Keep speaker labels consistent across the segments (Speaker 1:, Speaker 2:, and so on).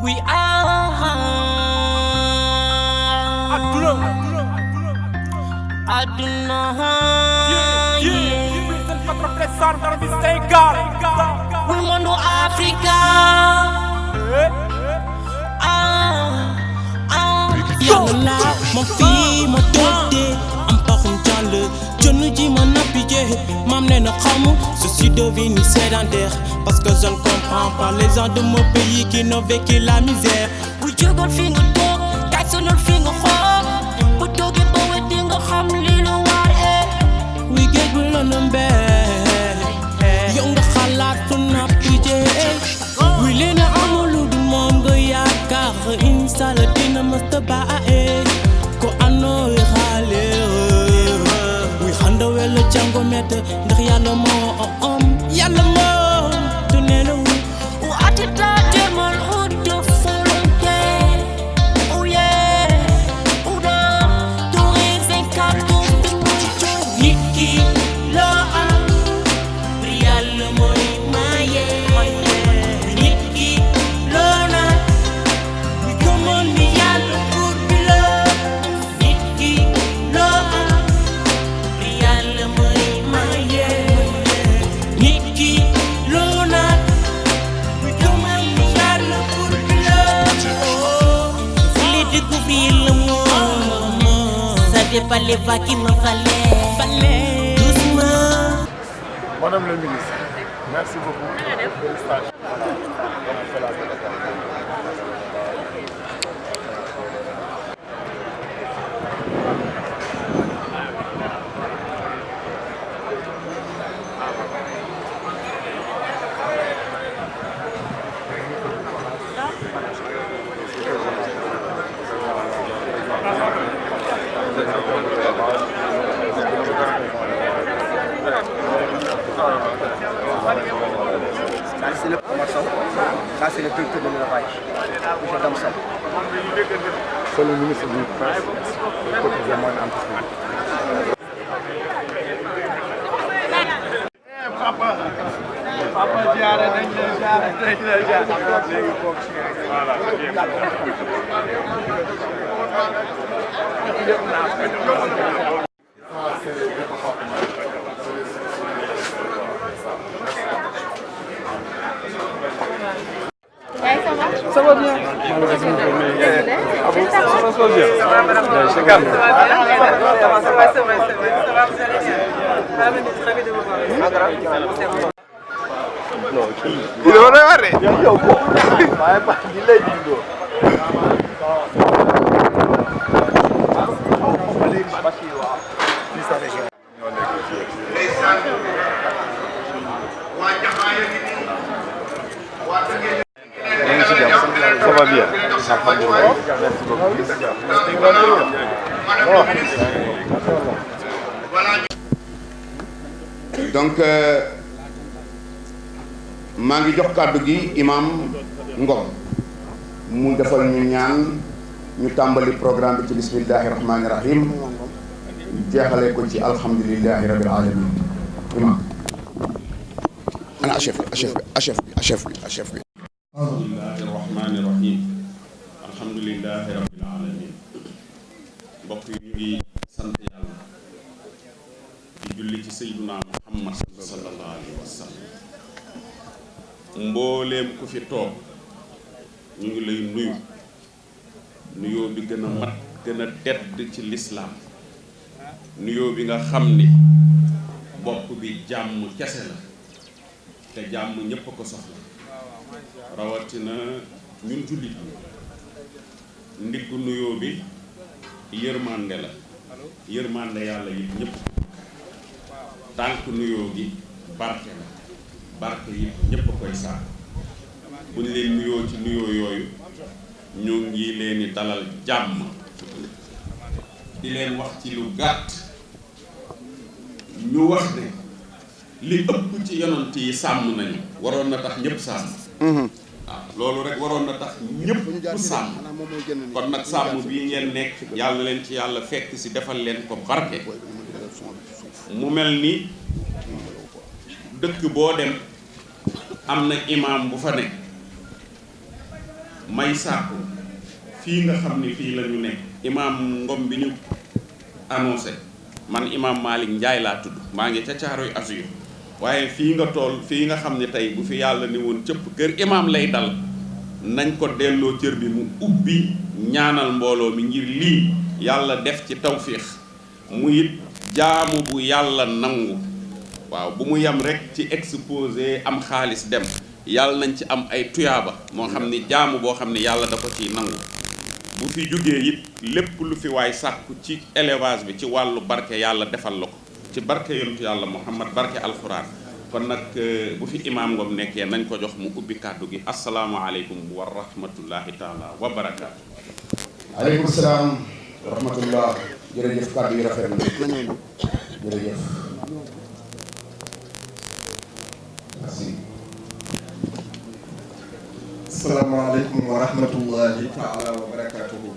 Speaker 1: We are Aduna. We want Africa. Yalla mon fille mon doté am paxum jàll jënu ji ma nappijé mam nee na xamu je suis devenu sédentaire parce que je ne comprends pas les gens de mon pays qui n'ont vécu la misère. Bu jógal fi nga toog kay sonal fi nga xool bu toogee ba weddi nga xam li lu war wi géej bu lëndëm yow nga xalaat fu nappijé wi li na amul lu dul moom nga yaakaar insala dina mësta baaye ko anoo wi xaale wi xanda wela jango mett ndax yàlla moo du neena wu atita demal ut volonté ouye uda touris en carton de mucho nit ki loo am yàlla mooy maye nit ki loo na gëmoon ni yàlla buur bi la nit ki loo am yàlla mooy maye nit ki loo na gëmoon ni yàlla buur bi la voulais découvrir le monde savais pas les voix qui me fallait doucement.
Speaker 2: Madame le ministre, merci beaucoup. Félicitations.
Speaker 3: C'est le ça c'est le directeur de l'élevage, M. Damsel.
Speaker 2: C'est le ministre du Presse, du quotidien Moine Entreprise. Papa Diarra dañ lay jaar léegi bokk ci voilà
Speaker 4: Ça va bien.
Speaker 2: Ah bon, ça se passe bien. C'est calme.
Speaker 4: Ça va, vous allez bien. Ravi de vous voir.
Speaker 2: Non, il est vrai. Yo, pas delay bingo. Ça va bien. Merci beaucoup.
Speaker 5: Donc maa ngi jox kàddu gi imam Ngom mu defal ñu ñaan ñu tàmbali programme bi ci bismillahi rahmani rahim jeexale ko ci alhamdulillahi rabbil alamin imam ana achef bi
Speaker 6: bismillahi rahmani rahim alhamdulillahi rabbil alamin mbokk yi ñu ngi sant yàlla di julli ci sayyiduna muhammad sallallahu alayhi wa sallam mbooleem ku fi toog ñu ngi lay nuyu nuyoo bi gën a mat gën a tedd ci lislaam nuyoo bi nga xam ni bopp bi jàmm kese la te jàmm ñépp a ko soxla rawatina ñun jullit ñi ndiggu nuyoo bi yërmande la yërmande yàlla yi ñépp tànk nuyoo gi barke la barke yi ñépp a koy saa bu ñu leen nuyoo ci nuyoo yooyu ñu ngi leen di dalal jàmm di leen wax ci lu gàtt ñu wax ne li ëpp ci yonent yi sàmm nañu waroon na tax ñépp sàmm waaw loolu rek waroon na tax ñépp sàmm kon nag sàmm bii ngeen nekk yàlla leen ci yàlla fekk si defal leen ko barke mu mel ni dëkk boo dem am na imaam bu fa nekk may sàkku fii nga xam ne fii la ñu nekk imaam Ngom bi ñu annoncé man imaam Malick Ndiaye laa tudd maa ngi ca Caaroy Azur waaye fii nga tool fii nga xam ne tey bu fi yàlla ni woon cëpp kër imaam lay dal nañ ko delloo cër bi mu ubbi ñaanal mbooloo mi ngir lii yàlla def ci tawfiix mu it jaamu bu yàlla nangu waaw bu mu yem rek ci exposé am xaalis dem yàlla nañ ci am ay tuyaaba moo xam ni jaamu boo xam ne yàlla dafa ciy nangu bu fi jógee it lépp lu fi waay sàkku ci élevage bi ci wàllu barke yàlla defal la ko ci barke yontu yàlla Muhammad barke alxuraan kon nag bu fi imaam Ngom nekkee nañ ko jox mu ubbi kàddu gi asalaamualeykum wa rahmatullahi taala wa barakaatu.
Speaker 5: aleykum salaam wa rahmatullah. jërëjëf kàddu yi rafet na jërëjëf. merci.
Speaker 7: asalaamaaleykum wa rahmatullahi taala wa barakaatuhu.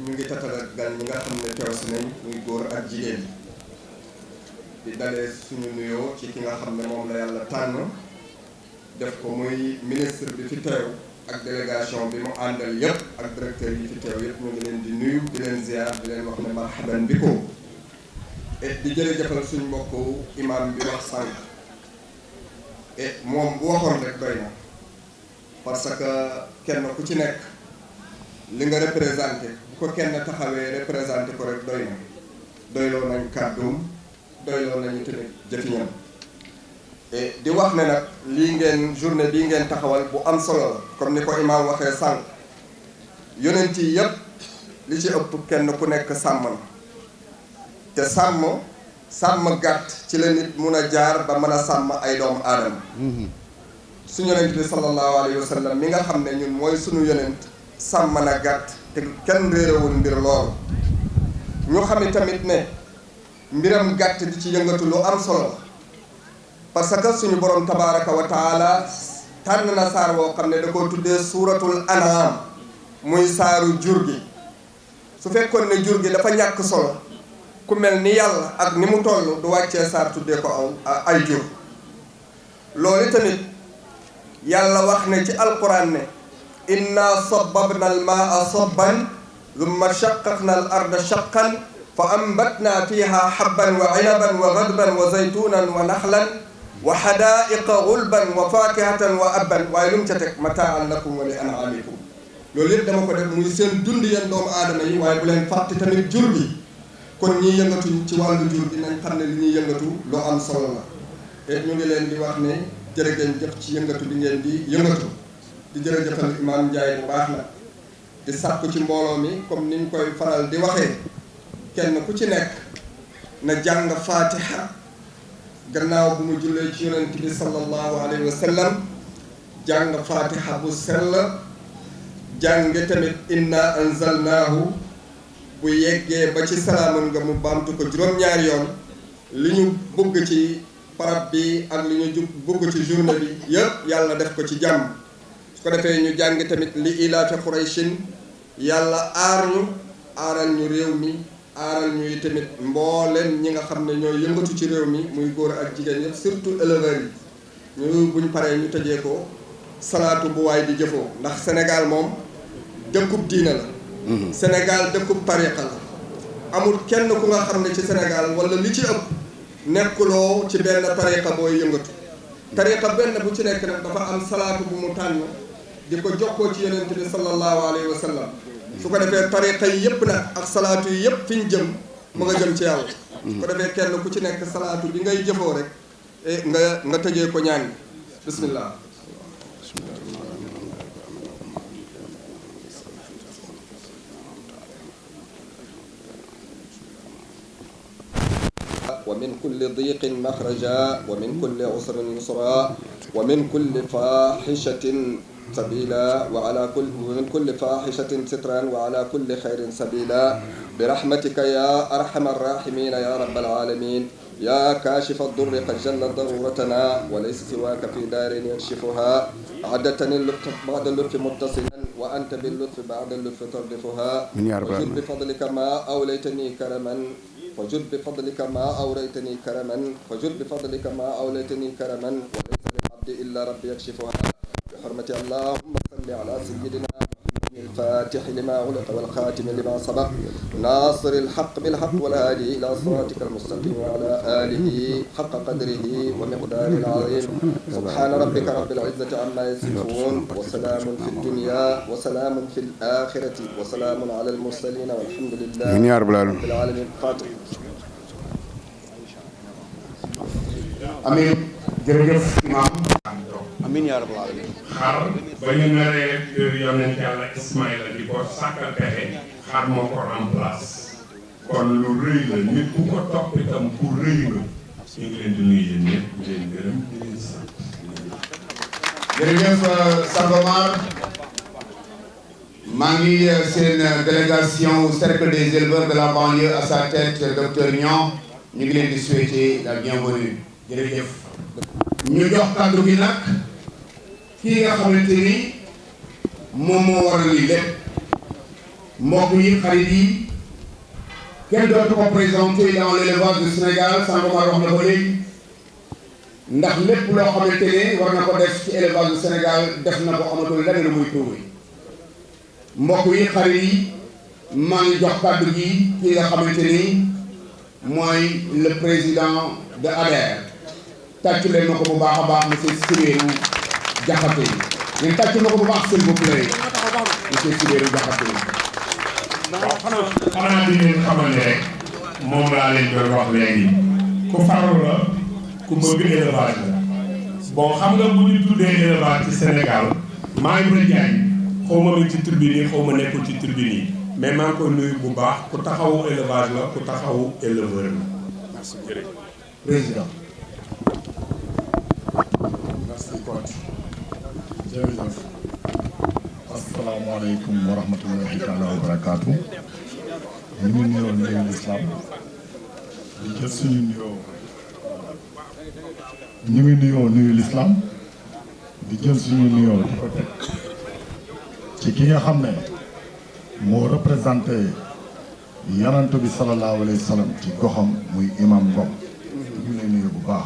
Speaker 7: ñu ngi tatal gan ñi nga xam ne teew si nañ muy góor ak jigéen di dalee suñu nuyoo ci ki nga xam ne moom la yàlla tànn def ko muy ministre bi fi teew ak délégation bi mu àndal yëpp ak directeur yi fi teew yëpp ñu ngi leen di nuyu di leen ziar di leen wax ne marhaban bi ko et di jërëjëfal suñu mbokku imam bi wax sànq et moom bu waxoon rek doy na parce que kenn ku ci nekk li nga représenté bu ko kenn taxawee représenté ko rek doy na doyloo nañ kàdduum doyloo nañu tamit jëfiñam et di wax ne nag lii ngeen journée bii ngeen taxawal bu am solo la comme ni ko imaam waxee sànq yonent yi yëpp li ci ëpp kenn ku nekk sàmm na te sàmm gàtt ci la nit mun a jaar ba mën a sàmm ay doomu aadama suñu yonent bi sallallahu alayhi wa sallam mi nga xam ne ñun mooy suñu yonent sàmm na gàtt te kenn réerewul mbir loolu ñu xam tamit ne mbiram gàtt di ci yëngatu lu am solo parce que suñu borom tabaraka wa taala tànn na saar woo xam ne da ko tuddee suuratul an'am muy saaru jur gi su fekkoon ne jur gi dafa ñàkk solo ku mel ni yàlla ak ni mu toll du wàccee saar tuddee ko ay jur loolu tamit yàlla wax ne ci alquran ne inna sabbabna al maa sabban thumma shaqqaqna al arda shaqqan fa ambatna fiha habban wa inaban wa ghadban wa zaytunan wa nakhlan wa hadaiqa gulban wa fakihatan wa abban waaye lu mu ca teg mataan lakum wa li an'amikum loolu yëpp dama ko def muy seen dund yéen doomu aadama yi waaye bu leen fàtte tamit jur gi kon ñiy yëngatu ci wàllu jur gi nañ xam ne li ñuy yëngatu lu am solo la te ñu ngi leen di wax ne jërë ngeen jëf ci yëngatu bi ngeen di yëngatu di jërëjëfal imaam Ndiaye bu baax na di sàkku ci mbooloo mi comme niñ koy faral di waxee kenn ku ci nekk na jàng fatiha gannaaw bu mu jullee ci yonent bi sallallahu alayhi wa sallam jàng fatiha bu sell jànge tamit inna anzalnaahu bu yeggee ba ci salaamun nga mu baamtu ko juróom-ñaari yoon li ñu bëgg ci parab bi ak li ñu bëgg ci journée bi yëpp yàlla def ko ci jàmm su ko defee ñu jàng tamit li ilaafi Qurayshin yàlla aar ñu aaral ñu réew mi aaral ñuy tamit mbooleen ñi nga xam ne ñooy yëngatu ci réew mi muy góor ak jigéen yëpp surtout éleveurs yi ñu buñ paree ñu tëjee ko salaatu bu waay di jëfoo ndax Sénégal moom dëkkub diina la Sénégal dëkkub tariqa la amul kenn ku nga xam ne ci Sénégal wala li ci ëpp nekkuloo ci benn tariqa booy yëngatu tariqa benn bu ci nekk nag dafa am salaatu bu mu tànn di ko jokkoo ci yonent bi sallallahu alayhi wa sallam su ko defee tariqa yi yëpp nag ak salaatu yi yëpp fi ñu jëm mu nga jëm ci yàlla su ko defee kenn ku ci nekk salaatu bi ngay jëfoo rek nga tëjee ko ñaan gi bismillah ومن كل ضيق مخرجا ومن كل عسر يسرا ومن كل فاحشة سبيلا ومن كل فاحشة سترا وعلى كل خير سبيلا برحمتك يا أرحم الراحمين يا رب العالمين يا كاشف الضر قد جل ضرورتنا وليس سواك في دار يكشفها عدتني اللطف بعد اللطف متصلا وأنت باللطف بعد اللطف تردفها وجد بفضلك ما أوليتني كرما فجد بفضلك ما أوريتني كرما فجد بفضلك ما أوليتني كرما وليس للعبد إلا رب يكشفها بحرمة اللهم صل صل على سيدنا الفاتح لما أغلق والخاتم لما سبق ناصر الحق بالحق والهادي إلى صراطك المستقيم وعلى آله حق قدره ومقداره العظيم سبحان ربك رب العزة عما يصفون وسلام في الدنيا وسلام في الآخرة وسلام على المرسلين والحمد لله رب العالمين. فاتح.
Speaker 5: amiin jërëjëf imaam.
Speaker 3: amiin yaa rabbal aalamiin.
Speaker 8: xar ba ñu naree yonent yàlla Ismaïla di ko sàkkal pexe xar moo ko remplace kon lu rëy la nit ku ko topp itam ku rëy la ñu ngi leen di nuyu yéen ñëpp di leen gërëm di leen sant.
Speaker 5: jërëjëf Sangomar maa ngi seen délégation cercle des éleveurs de la banlieue à sa tête docteur Niang ñu ngi leen di souhaiter la bienvenue jërëjëf. ñu jox kàddu gi nag kii nga xamante ni moom moo waral lii lépp mbokk yi xarit yi kenn dootu ko présenté dans l'élevage du Sénégal Sangomar wax na ko léegi ndax lépp loo xamante ne war na ko def ci élevage du Sénégal def na ko amatul lenn lu muy tuuti mbokk yi xarit yi maa ngi jox kàddu gi kii nga xamante ni mooy le président de ADER. tàccu leen ma ko bu baax a baax monsieur Sibérou Diakhaté ngeen tàccu ma ko bu baax s'il vous plaît monsieur Sibérou Diakhaté.
Speaker 8: xanaa di leen xamal ne rek moom laa leen doon wax léegi ku farlu la ku bëgg élevage la bon xam nga bu ñu tuddee élevage ci Sénégal maa ngi koy jaay xaw ma ci tribune yi xaw ma nekkul ci tribune yi mais maa ngi koy nuyu bu baax ku taxawu élevage la ku taxawu éleveur la. merci jërëjëf
Speaker 5: président.
Speaker 9: merci coach jërëjëf asalaamaaleykum wa rahmatullahi taala wa barakaatu ñu ngi nuyoo nuyu lislaam di jël suñu nuyoo ñu ngi nuyoo nuyu lislaam di jël suñu nuyoo di ko teg ci ki nga xam ne moo représenté yanantu bi salallaahu alayhi wa sallam ci goxam muy imam Ngom ñu ngi lay nuyu bu baax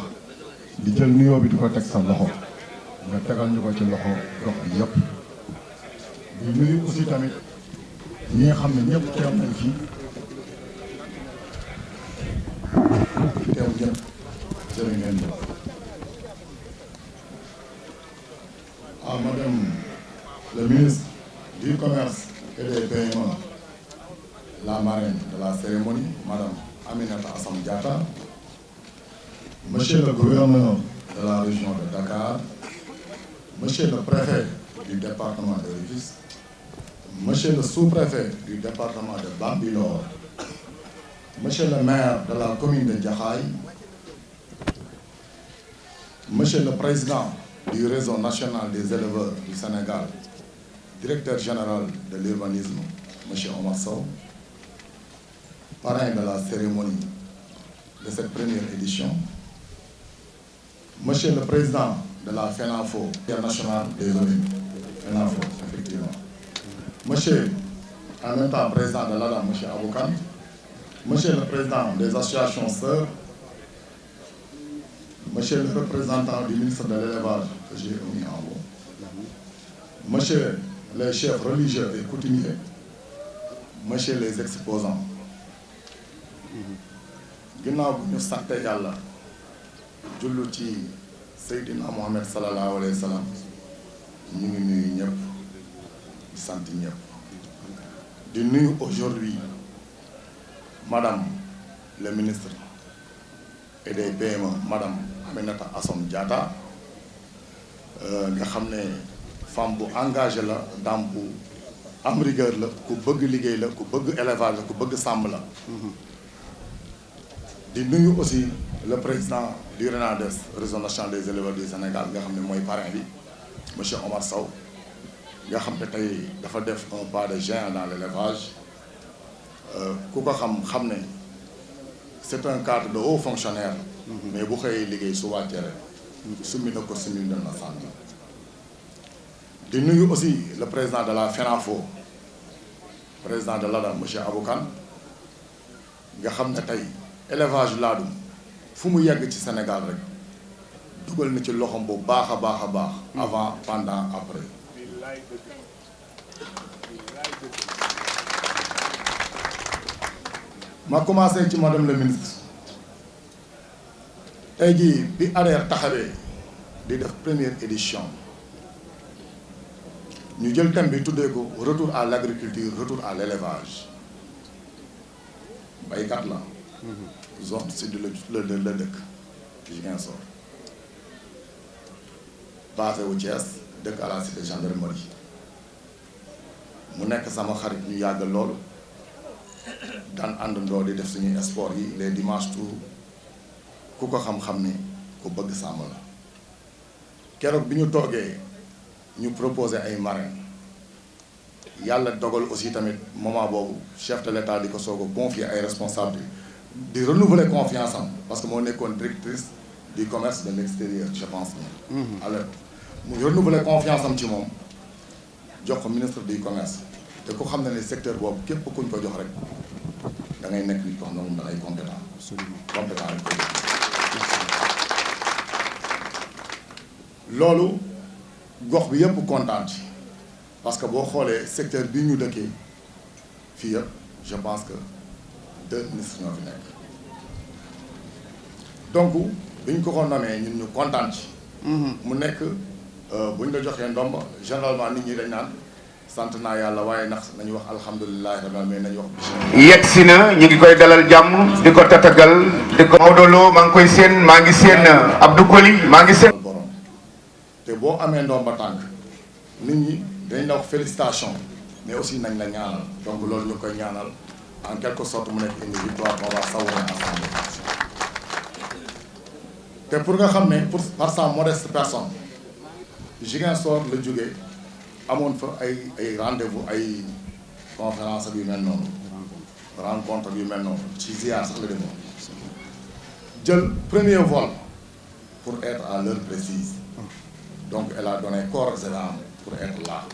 Speaker 9: di jël nuyoo bi di ko teg sa loxo nga tegal ñu ko ci loxo gox bi yëpp di nuyu aussi tamit ñi nga xam ne ñëpp teew nañ fi teew ñëpp jërë ngeen jëf à madame le ministre du commerce et des paiements la marraine de la cérémonie madame Aminata Assome Diatta, monsieur le gouverneur de la région de Dakar, monsieur le préfet du département de Rufisque, monsieur le sous-préfet du département de Bambilor, monsieur le maire de la commune de Jaxaay, monsieur le président du réseau national des éleveurs du Sénégal, directeur général de l'urbanisme, monsieur Omar Sow, parrain de la cérémonie de cette première édition, monsieur le président de la FENAFO, international des ONU, FENAFO, effectivement, monsieur, en même temps président de l'ADA, monsieur Aboukan, monsieur le président des associations sœurs, monsieur le représentant du ministre de l'élevage que j'ai mis en haut, monsieur les chefs religieux et coutumiers, monsieur les exposants. ginnaaw bu ñu sante yàlla jullu ci Seydina Mohamed sallallahu alayhi wa sallam ñu ngi nuyu ñëpp di sant ñëpp di nuyu aujourd'hui madame le ministre et des PME madame Aminata Assome Diatta nga xam ne femme bu engagée la dame bu am rigueur la ku bëgg liggéey la ku bëgg élevage la ku bëgg sàmm la di nuyu aussi le président du RENADES réseau national des éleveurs du Sénégal nga xam ne mooy parrain bi monsieur Omar Sow nga xam ne tey dafa def un pas de géant dans l'élevage ku ko xam ne c'est un cadre de haut fonctionnaire mais bu xëyee liggéey su wàccee rek summi na ko summi na sànni di nuyu aussi le président de la FENAFO président de l'ADA monsieur Aboukan nga xam ne tey élevage laadum fu mu yegg ci Sénégal rek dugal na ci loxoom bu baax a baax avant pendant après ma commencé ci madame le ministre tey jii bi ADER taxawee di def première édition ñu jël thème bi tuddee ko retour à l'agriculture retour à l'élevage baykat la zone sud la dëkk Ziguinchor basé wu Thiès dëkk à la cité gendarmerie mu nekk sama xarit ñu yàgg loolu daan àndandoo di def suñuy sport yi les dimanches tout ku ko xam-xam ni ku bëgg sàmm la keroog bi ñu toogee ñu proposé ay marraines yàlla dogal aussi tamit moment boobu chef de l'État di ko soog a confier ay responsabilités di renouveler confiance am parce que moo nekkoon directrice du commerce de l'extérieur je pense bien. alors mu renouveler confiance am ci moom jox ko ministre du commerce te ku xam ne ne secteur boobu képp kuñ ko jox rek da ngay nekk nit ko xam ne moom da ngay compétent. absolument compétent rek ko loolu gox bi yëpp kontaan ci parce que boo xoolee secteur bi ñu dëkkee fii yëpp je pense que 2 ministres ñoo fi nekk donc bi ñu ko nommé ñun ñu kontaan ci. mu nekk bu ñu la joxee ndomba généralement nit ñi dañ naan sant naa yàlla waaye ndax nañu wax alhamdulilah rabbil alamin nañu wax bismillah.
Speaker 5: yegg si na ñu ngi koy dalal jàmm di ko tatagal di ko. Maodo Lo maa ngi koy seen maa ngi seen Abdou Koli maa ngi seen.
Speaker 9: borom te boo amee ndomba tànk nit ñi dañ la wax félicitation mais aussi nañ la ñaanal donc loolu ñu koy ñaanal en quelque sorte mu nekk une victoire qu'on va savourer ensemble. te pour nga xam ne pour par sa modeste personne Ziguinchor la jógee amoon fa ay rendez-vous ay conférence ak yu mel noonu rencontre ak yu mel noonu ci ziar sax la demoon jël premier vol pour être à l'heure précise donc elle a donné corps et âme pour être là.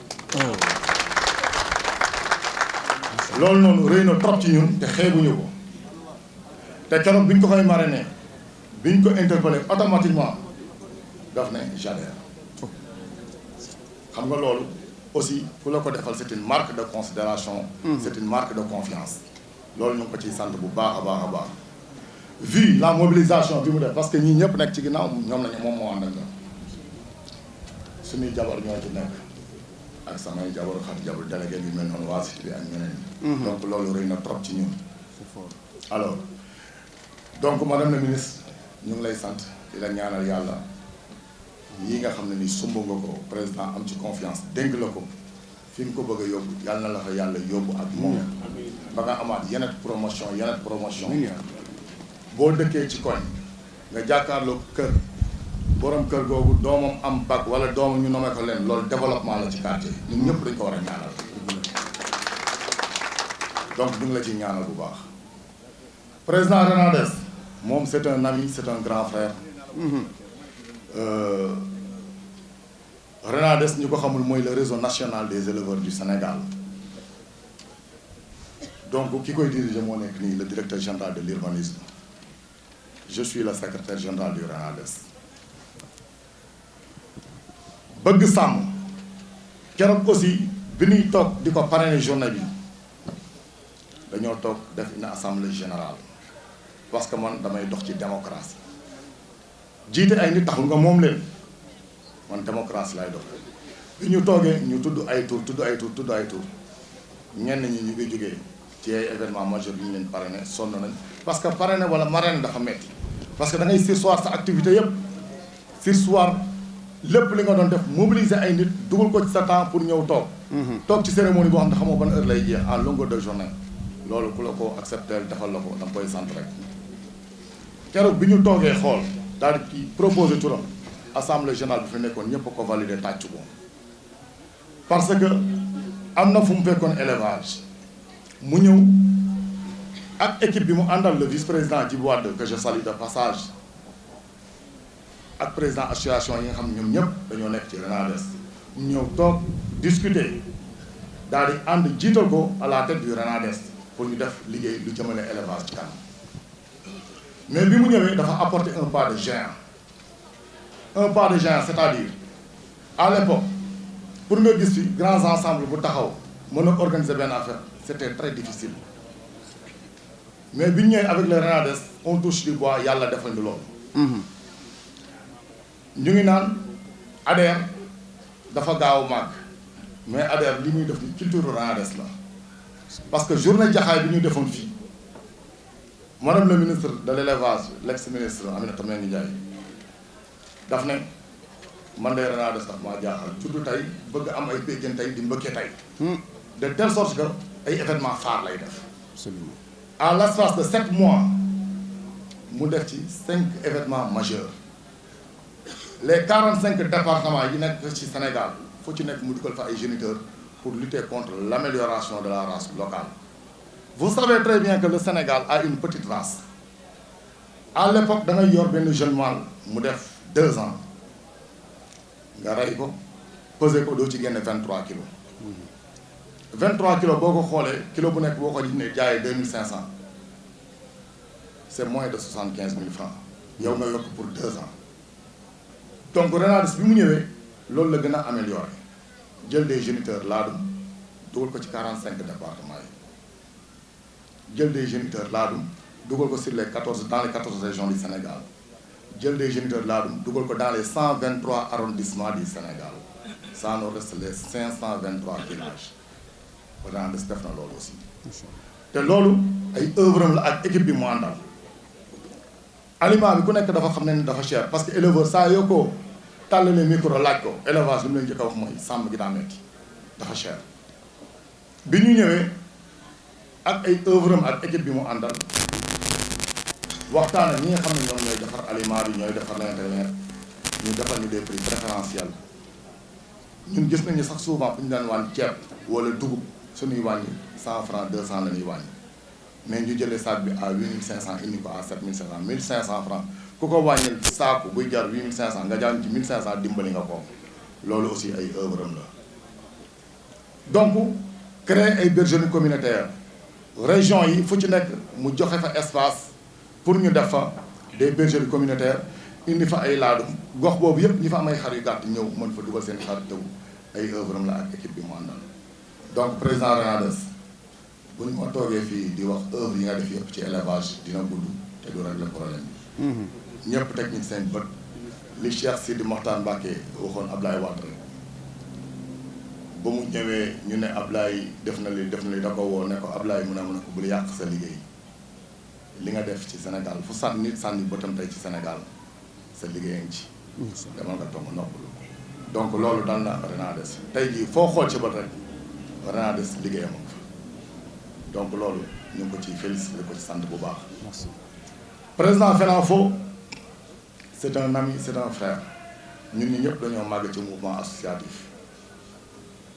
Speaker 9: loolu noonu rëy na trop ci ñun te xeebuñu ko te keroog bi ñu ko koy marrainer bi ñu ko interpellé automatiquement daf ne j'adhère xam nga loolu aussi ku la ko defal c'est une marque de considération c'est une marque de confiance loolu ñu ngi ko ciy sant bu baax a baax a baax vu la mobilisation bi mu def parce que ñii ñëpp nekk ci ginnaaw ñoom nañu moom moo ànd ak ñoom suñuy jabar ñoo ci nekk ak samay jabar xam jabar délégué bi mel noonu waa cité bi ak ñeneen donc loolu rëy na trop ci ñun alors donc madame la ministre ñu ngi lay sant di la ñaanal yàlla yi nga xam ne ni sumb nga ko président am ci confiance dénk la ko fi nga ko bëgg a yóbbu yàlla na la fa yàlla yóbbu ak moom ba nga amaat yeneen promotion boo dëkkee ci koñ nga jàkkaarloo kër borom kër googu doomam am bac wala doomam ñu nommé ko leen loolu développement la ci quartier ñun ñëpp dañ ko war a ñaanal donc ñu ngi la ci ñaanal bu baax président Renades moom c'est un ami c'est un grand frère Renades ñu ko xamul mooy le réseau national des éleveurs du Sénégal donc ki koy diriger moo nekk nii le directeur général de l'urbanisme je suis le secrétaire général du Renades bëgg sàmm keroog aussi bi ñuy toog di ko parrainer journée bi dañoo toog def une assemblée générale parce que man damay dox ci démocratie jiite ay nit taxul nga moom leen man démocratie lay dox bi ñu toogee ñu tudd ay tur ñenn ñi ñu ngi jógee ci ay événement majeur bi ñu leen parrainé sonn nañ parce que parrainé wala marraine dafa metti parce que da ngay surseoir sa activité yëpp surseoir lépp li nga doon def mobiliser ay nit dugal ko ci sa temps pour ñëw toog ci cérémonie boo xam ne xamoo ban heure lay jeex en longueur de journée loolu ku la ko accepter defal la ko da nga koy sant rek keroog bi ñu toogee xool daal di proposer turam assemblée générale bi fi nekkoon ñëpp a ko valider tàcc ko parce que am na fu mu fekkoon élevage mu ñëw ak équipe bi mu àndal le vice-président Djibo Wade que je salue de passage ak président association yi nga xam ne ñoom ñëpp dañoo nekk ci Renades ñu ñëw toog discuter daal di ànd jiital ko à la tête du Renades pour ñu def liggéey lu jëmale élevage ci kanam mais bi mu ñëwee dafa apporter un pas de géant c'est-à-dire à l'époque pour nga gis fi grands ensembles bu taxaw mën a organiser benn affaire c'était très difficile mais bi ñu ñëwee avec le RENADES on touche du bois yàlla defal ñu loolu. ñu ngi naan ADER dafa gaaw a màgg mais ADER li muy def ni culture RENADES la parce que journée jaxaay bi ñu defoon fii madame le ministre de l'élevage l'ex-ministre Aminata Mbengue Ndiaye daf ne man de RENADES daf maa jaaxal juddu tey bëgg am ay béjjén tey di mbëkkee tey de telle sorte que ay événement phare lay def à l'espace de 7 mois mu def ci 5 événements majeurs les 45 départements yi nekk ci Sénégal fu ci nekk mu dugal fa ay géniteurs pour lutter contre l'amélioration de la race locale. Vous savez très bien que le Sénégal a une petite race. À l'époque da ngay yor benn jeune mâle mu def 2 ans nga rey ko peser ko doo ci génne 23 kilos 23 kilos boo ko xoolee kilo bu nekk boo ko ne jaayee 2500 c'est moins de 75 000 francs yow nga yokk pour 2 ans donc RENADES bi mu ñëwee loolu la gën a amélioré jël des géniteurs laadum dugal ko ci 45 départements yi jël des géniteurs laadum dugal ko sur les 14 dans les 14 régions du Sénégal jël des géniteurs laadum dugal ko dans les 123 arrondissements du Sénégal ça nous reste les 523 villages RENADES def na loolu aussi te loolu ay œuvre la ak équipe bi mu àndal aliment bi ku nekk dafa xam ne ni dafa cher parce que éleveur saa yoo ko tàllalee micro laaj ko élevage li mu leen njëkk a wax mooy sàmm gi daa metti dafa cher bi ñu ñëwee ak ay œuvre am ak équipe bi mu àndal waxtaan ak ñi nga xam ne ñoom ñooy defar aliment bi ñooy defar l'intérieur ñu defal ñu des prix préférentiels ñun gis nañu sax souvent bu ñu daan wàññi ceeb wala dugub suñuy wàññi 100 francs 200 la ñuy wàññi mais ñu jëlee sac bi à 8500 indi ko à 7500 1500 francs ku ko wàññil saaku buy jar 8500 nga jaar ci 1500 dimbali nga ko loolu aussi ay œuvre am la donc créer ay bergeries communautaires région yi fu ci nekk mu joxe fa espace pour ñu def fa des bergeries communautaires indi fa ay laadum gox boobu yëpp ñi fa am ay xar yu gàtt ñëw mën fa dugal seen xar tew ay œuvre am la ak équipe bi mu àndal donc président RENADES bu ñu ma toogee fii di wax œuvre yi nga def yëpp ci élevage dina gudd te du régler problème bi ñëpp teg ñu seen bët li Cheikh Sidi Mokhtar Mbacké waxoon Ablaye Wade rek ba mu ñëwee ñu ne Ablaye def na li da ko woo ne ko Ablaye mu ne ko bul yàq sa liggéey li nga def ci Sénégal fu sànni nit sànni bëtam tey ci Sénégal sa liggéey ngi ci demal nga toog noppalu donc loolu dal na RENADES tey jii foo xool ci bët rek RENADES liggéeyam ak fa donc loolu ñu ngi ko ci félicité ko ci sant bu baax président FENAFO c'est un ami c'est un frère ñun ñi ñëpp dañoo màgg ci mouvement associatif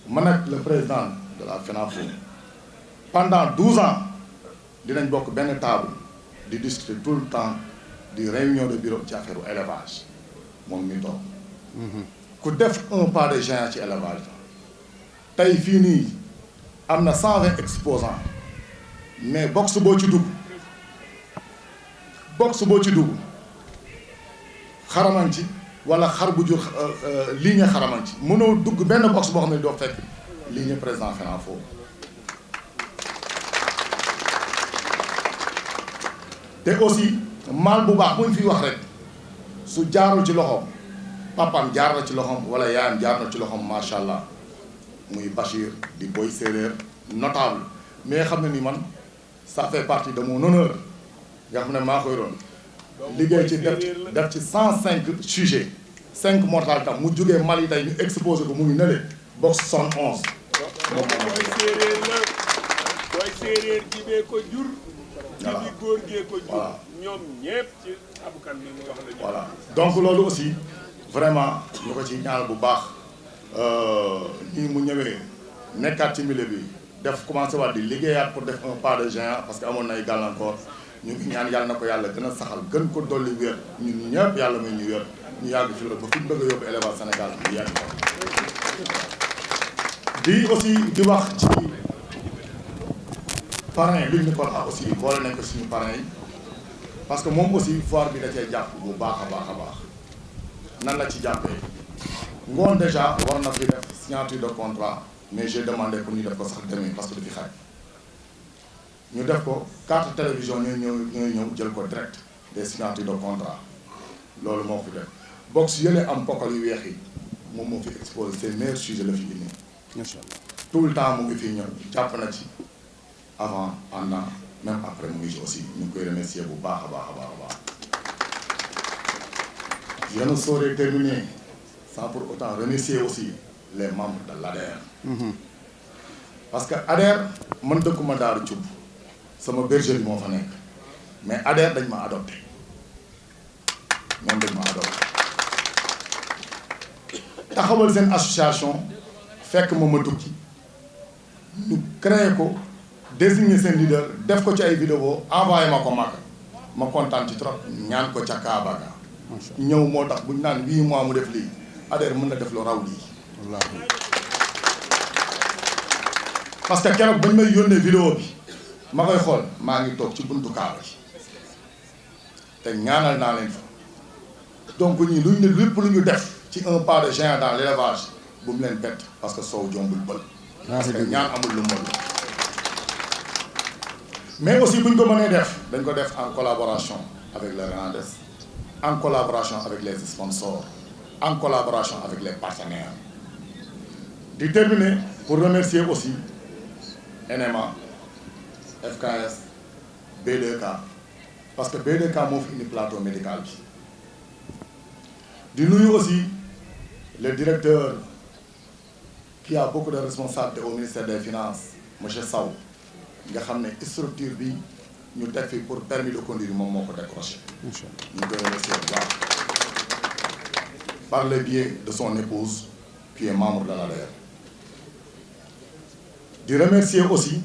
Speaker 9: man nag le président de la FENAFO pendant 12 ans dinañ bokk benn table di discuter tout le temps di réunion de bureau ci affaire élevage moom mi toog ku def un pas de géant ci élevage tey fii nii am na 120 exposants mais box boo ci dugg xaraman ci wala xar bu jur ligne xaraman ci mënoo dugg benn box boo xam ne doo fekk ligne président FENAFO te aussi mal bu baax buñ fi wax rek su jaarul ci loxoom papaam jaar na ci loxoom wala yaayam jaar na ci loxoom macha allah muy Bachir di boy séeréer notable mais xam ne ni man ça fait partie de mon honneur nga xam ne maa koy doon liggéey ci def ci 105 sujets 5 mortalités mu jógee Mali tey ñu exposé ko mu ngi nële box 71 moom
Speaker 2: booy séeréer la booy séeréer jibee ko jur jibi góor gee ko jur ñoom ñëpp ci abukan bi mu wax la
Speaker 9: voilà donc loolu aussi vraiment ñu ko ci ñaanal bu baax nii mu ñëwee nekkaat ci milieu bi def commencé waat di liggéeyaat pour def un pas de géant parce que amoon na ay gàllankoor ñu ngi ñaan yàlla na ko yàlla gën a saxal gën ko dolli wér ñun ñëpp yàlla may ñu wér ñu yàgg fi ba fi ñu bëgg a yóbbu élevage Sénégal ñu yàgg ko di aussi di wax ci parrain Luc Nicolaï aussi boole nañ ko suñu parrain yi parce que moom aussi foire bi da cee jàpp bu baax a baax nan la ci jàppee ngoon déjà war na fi def signature de contrat mais j'ai demandé pour ñu def ko sax demee parce que du fi xaj ñu def ko 4 télévision ñooy ñëw jël ko direct des signatures de contrat loolu moo fi def box yële am pokal yu weex yi moom moo fi exposé ses meilleurs sujets la fi indi tout le temps mu ngi fii ñëw jàpp na ci avant pendant même après mu ngi ci aussi ñu ngi koy remercier bu baax a baax a baax a baax je ne saurais terminer sans pour autant remercier aussi les membres de l'ADER. Parce que ADER man dëkkuma Daaru Cubb sama bergerie moo fa nekk mais ADER dañ ma adopté ñoom dañ ma adopté taxawal seen association fekk ma tukki ñu créé ko désigner seen leader def ko ci ay vidéo envoyé ma ko Makka ma kontaan ci trop ñaan ko ca Kaaba ga ñëw moo tax bu ñu naan 8 mois mu def lii ADER mën na def lu raw lii wallaahi parce que keroog bañ may yónnee vidéo bi ma koy xool maa ngi toog ci buntu Kaaba gi te ñaanal naa leen fa donc ñii luñ ne lépp lu ñu def ci un pas de géant dans l'élevage bu mu leen bett parce que soow jombul bël parce que ñaan amul lu mën mais aussi bu ñu ko mënee def dañ ko def en collaboration avec le RENADES en collaboration avec les sponsors en collaboration avec les partenaires di terminer pour remercier aussi NMA FKS B2K parce que B2K moo fi indi plateau médical bi di nuyu aussi le directeur qui a beaucoup de responsabilités au ministère des Finances monsieur Sow nga xam ne structure bi ñu teg fi pour permis de conduire moom moo ko décroché ñu koy remercier bu baax par le biais de son épouse qui est membre de l'ADER di remercier aussi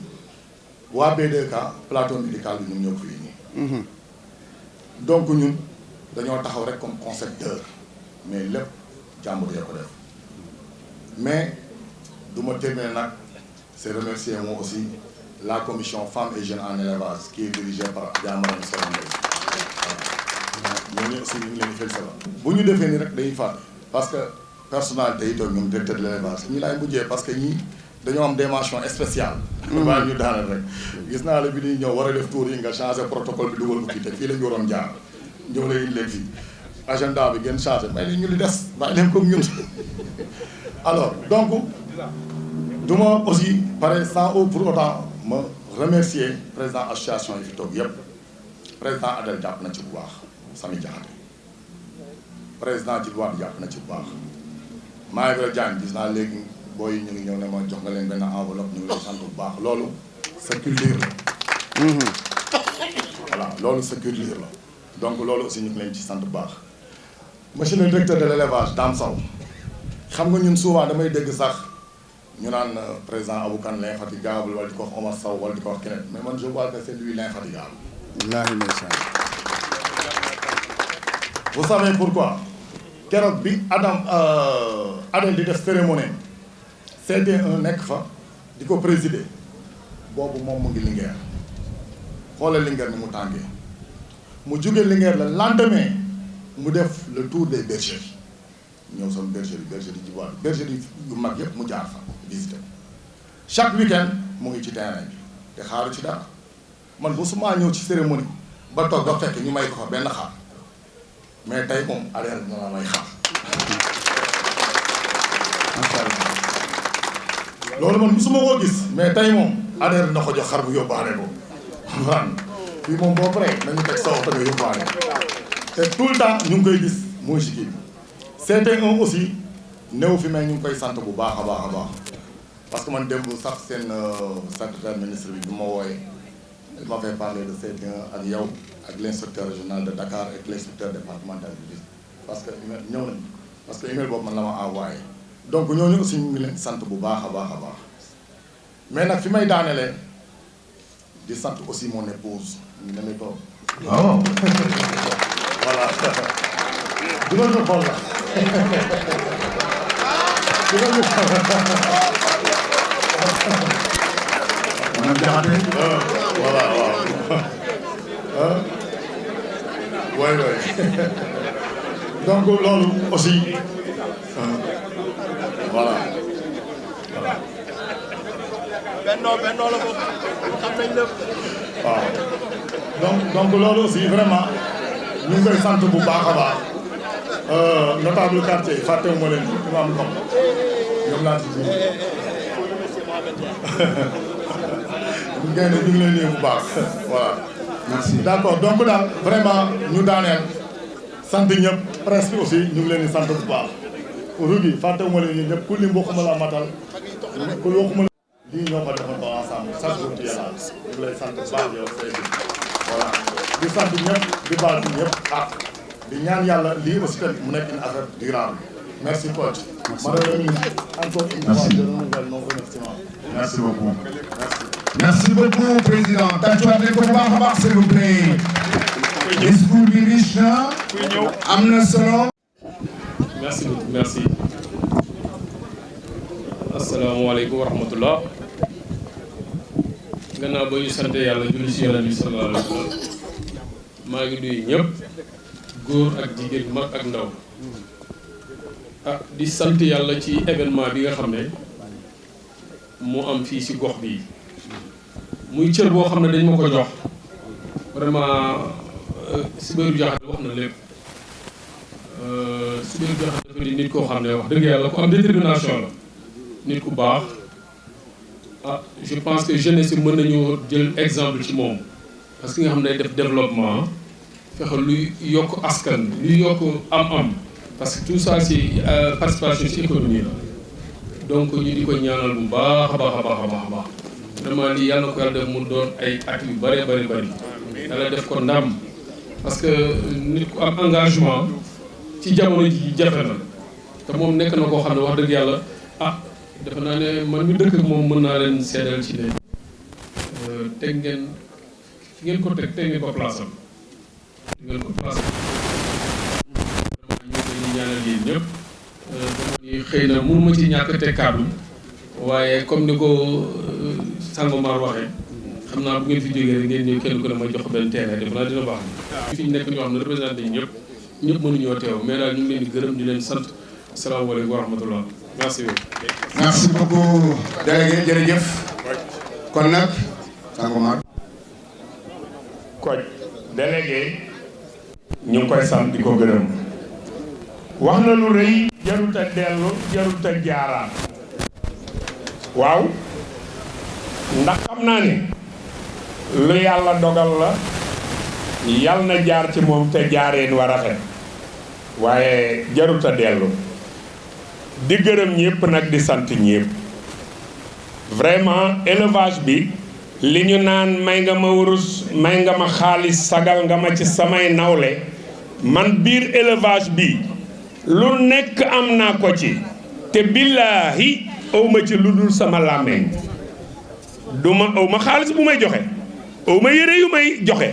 Speaker 9: waa B2K plateau médical bi ñun ñoo ko fi nii donc ñun dañoo taxaw rek comme concepteur mais lépp jàmbur yee ko def mais du ma terminer nag c'est remercier moi aussi la commission femmes et jeunes en élevage qui est dirigée par Diamaram Solandé ñooñu aussi ñu ngi leen di féliciter bu ñu defee nii rek dañuy fàtte parce que personnalité yi toog ñoom directeur de l'élevage ñi laay mujjee parce que ñii dañoo am des mentions spéciales waaye ñu daanal rek gis naa la bi ñuy ñëw war a def tour yi nga changé protocole bi dugal ko fii te fii la ñu waroon jaar ñëw la indi leen fii agenda bi ngeen changé may leen ñu li des bàyyi leen comme ñun alors donc du ma aussi pare sans pour autant ma remercier président association yi fi toog yëpp président Adel jàpp na ci bu baax Sami Diakhaté président Djibois jàpp na ci bu baax Maïga Diagne gis naa léegi booy ñu ngi ñëw ne ma jox nga leen benn enveloppe ñu ngi lay sant bu baax loolu sa culture la voilà loolu sa culture la donc loolu aussi ñu ngi leen ci sant bu baax monsieur le directeur de l'élevage Dame Sow xam nga ñun souvent damay dégg sax ñu naan président Aboukan l'infatigable wala di ko wax Omar Sow wala di ko wax keneen mais man je vois que c'est lui l'infatigable. wallaahi ndeysaan. vous savez pourquoi keroog bi Adel di def cérémonie c'était un nekk fa di ko présider boobu moom mu ngi Linguère xoolal Linguère ni mu tàngee mu jóge Linguère le lendemain mu def le tour des bergeries ñëw son bergerie Djibois bergerie yu mag yëpp mu jaar fa visiter chaque week-end mu ngi ci terrain bi te xaaru ci dara man mosuma ñëw ci cérémonie ba toog ba fekk ñu may ko fa benn xaar mais tey moom Adel na may xaar macha allah loolu man mosuma koo gis mais tey moom Adel na ko jox xar bu yóbbaale ko waaw fii moom boo paree nañu teg sa oto nga yóbbaale te tout le temps ñu ngi koy gis mooy si kii bi c'était un aussi néew fi mais ñu ngi koy sant bu baax a baax a baax parce que man démb sax seen secrétaire ministre bi ma wooyee il m'a fait parler de C1 ak yow ak l'inspecteur régional de Dakar ak l'inspecteur départemental bi parce que email ñëw nañ parce que email boobu man la ma envoyé donc ñooñu aussi ñu ngi leen sant bu baax a baax a baax mais nag fi may daanelee di sant aussi mon épouse ñu ne may toog waaw voilà du ma ñu xool la du ma ñu xool voilà waaw waay waay donc loolu aussi voilà.
Speaker 3: bennoo la ko xam nañ lépp.
Speaker 9: waaw donc loolu aussi vraiment ñu ngi koy sant bu baax a baax notable quartier fàttewuma leen imam Ngom ñoom laa ci jiw ngeen ñu ngi leen nuyu bu baax voilà. merci d'accord donc daal vraiment ñu daaneel sant ñëpp presque aussi ñu ngi leen di sant bu baax. Rugi fàttewuma leen ñun ñëpp ku lim waxuma la matal ku waxuma la lii ñoo ko defandoo ensemble chaque jour ci yàlla ñu ngi lay sant bu baax yow Seydou voilà di sant ñëpp di baal ci ñëpp di ñaan yàlla lii aussi tamit mu nekk une affaire durable merci coach. madame la ministre encore une fois je renouvelle nos remerciements.
Speaker 5: merci beaucoup. merci beaucoup président. tàccuwaat leen ko bu baax a baax s'il vous plaît. discours bi riche na. am na solo.
Speaker 10: merci beaucoup merci. asalaamaaleykum wa rahmatullah. gannaaw ba ñu sant yàlla julli ci Yonent bi sallallahu alayhi wa sallam maa ngi nuyu ñëpp góor ak jigéen mag ak ndaw di sant yàlla ci événement bi nga xam ne moo am fii ci gox bi muy cër boo xam ne dañ ma ko jox vraiment Sibéru Diakhaté wax na lépp Sibéru Diakhaté dafa di nit koo xam ne wax dëgg yàlla ku am détermination la nit ku baax je pense que jeunesse yi mën nañu jël exemple ci moom parce que nga xam ne def développement fexe luy yokk askan luy yokk am-am parce que tout ça c'est participation ci économie la donc ñu di ko ñaanal bu baax a baax a baax a baax a baax vraiment lii yàlla na ko yàlla def mu doon ay at yu bëree bëri bëri yàlla def ko ndam parce que nit ku am engagement ci jamono ji jafe na te moom nekk na koo xam ne wax dëgg yàlla defe naa ne man mi dëkk ak moom mën naa leen seedal ci ne teg ngeen fi ngeen ko teg ngeen ko place am ngeen ko place am vraiment ñu ngi ñaanal yéen ñëpp dama ni xëy na mënu ma ci ñàkk teg kàddu waaye comme ni ko Sangomar waxee xam naa bu ngeen fi jógee rek ngeen ñëw kenn ku ne ma jox benn terrain defe naa dina baax na fi ñu nekk ñoo xam ne représenté ñëpp mënuñoo teew mais daal ñu ngi leen di gërëm di leen sant asalaamaaleykum wa rahmatullah merci beaucoup.
Speaker 5: merci beaucoup délégué jërëjëf. kon nag Sangomar.
Speaker 8: Koj délégué ñu ngi koy sant di ko gërëm wax na lu rëy jarut a dellu jarut a jaaraat waaw ndax xam naa ne lu yàlla dogal la yàlla na jaar ci moom te jaareen war a rafet waaye jarut a dellu di gërëm ñëpp nag di sant ñëpp vraiment élevage bi li ñu naan may nga ma wurus may nga ma xaalis sagal nga ma ci samay nawle man biir élevage bi lu nekk am naa ko ci te billaahi awma ci lu dul sama làmmeñ awma xaalis bu may joxe awma yére yu may joxe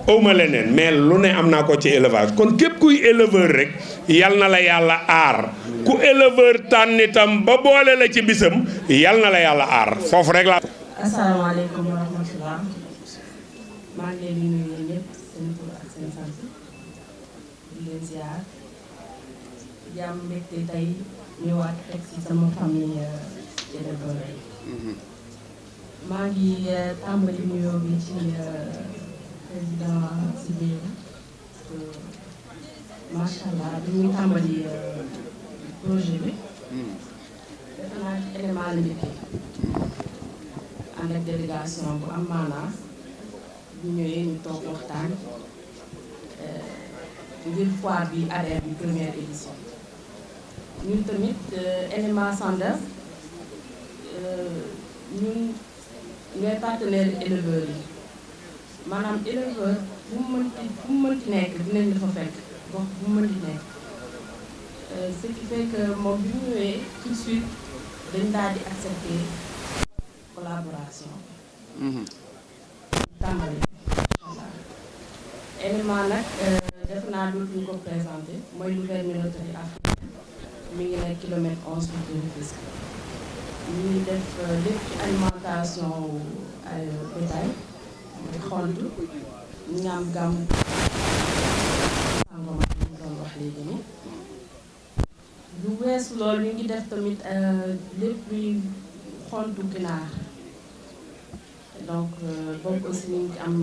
Speaker 8: awma leneen mais lu ne am naa ko ci élevage kon képp kuy éleveur rek yal na la yàlla aar ku éleveur tànn itam ba boole la ci bisam yal na la yàlla aar foofu rek la.
Speaker 11: asalaamaaleykum wa rahmatulah maa ngi leen di nuyu yéen ñëpp seen tur ak seen sant di leen ziar di am mbégte tey ñëwaat teg ci sama famille éleveur yi maa ngi tàmbali nuyoo bi ci président Sibéru macha allah bi muy tàmbali projet bi def naa ci élément la njëkkee ànd ak délégation bu am maanaa bu ñëwee ñu toog waxtaan ngir foire bi ADER bi première édition ñun tamit élément Sandef ñun ñooy partenaire éleveurs yi maanaam éleveur bu mu mënti nekk dinañ la fa fekk gox bu mu mënti nekk ce qui fait que moom bi mu ñëwee tout de suite dañ daal di accepter collaboration tàmbali inchallah élément nag def naa dootuñu ko présenté mooy nouvelle minoterie africaine mi ngi nekk kilomètre 11 pour Rufisque ñu ngi def lépp ci alimentation bétail mooy xont ñaam gàmm Sangomar ñu doon wax léegi ni lu weesu loolu ñu ngi def tamit lépp luy xontu ginaar donc boobu aussi ñu ngi am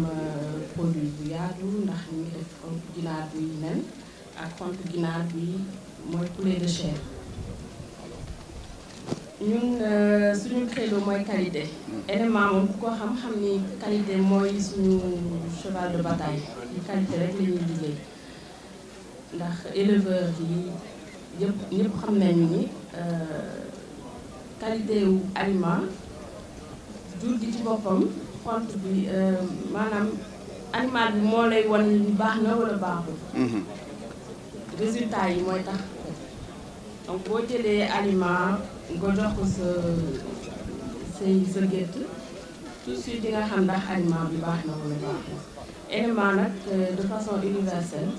Speaker 11: produit bu yaatu ndax ñu ngi def xontu ginaar buy nen ak xontu ginaar bi mooy poulet de chair. ñun suñu credo mooy qualité. élément moom ku ko xam-xam ni qualité mooy suñu cheval de bataille qualité rek la ñuy liggéey ndax éleveur yi yëpp ñëpp xam nañu ni qualité wu aliment jur gi ci boppam xont bi maanaam animal bi moo lay wan baax na wala baaxul. résultat yi mooy tax donc boo jëlee aliment nga jox ko sa gétt tout de suite di nga xam ndax aliment bi baax na wala baaxul. élément nag de façon universelle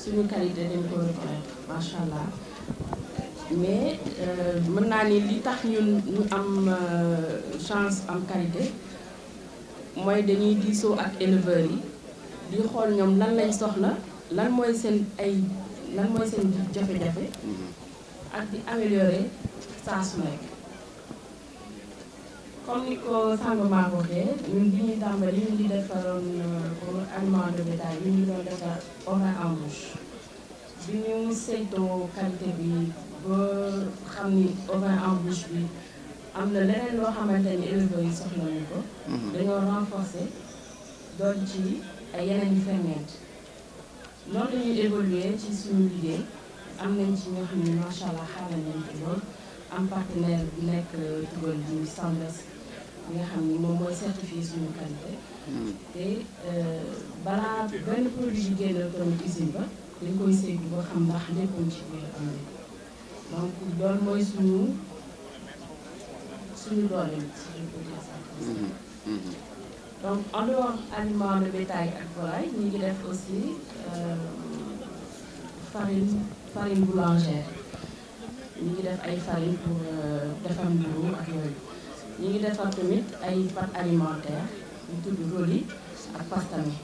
Speaker 11: suñu qualité dañ ko reconnaître macha allah mais mën naa ni li tax ñun ñu am chance am qualité mooy dañuy diisoo ak éleveurs yi di xool ñoom lan lañ soxla lan mooy seen jafe-jafe ak di améliorer saa su nekk. comme ni ko sànqmaa waxee ñun bi ñuy tàmbali ñu ngi defaroon pour aliment de bétail ñu ngi doon defar orin en bouche bi ñu saytoo qualité bi ba xam ni orin en bouche bi am na leneen loo xamante ni éleveurs yi soxla nañu ko. dañoo renforcer doon ci ay yeneen yu ferñeent. noonu la ñuy évoluer ci suñu liggéey am nañ ci ñoo xam ne macha allah xaaral nañ ci lool am partenaire bu nekk tugal bu Sandes bi nga xam ni moom mooy certifié suñu qualité. te balaa benn produit bi génn tamit usine ba dañ koy saytu ba xam ndax léppam ci biir am na donc loolu mooy suñu doole donc en dehors aliment de bétail ak volaille ñu ngi def aussi farine boulangère ñu ngi def ay farine pour defar mburu ak yooyu ñu ngi defar tamit ay pâtes alimentaires yu tudd roli ak pastami.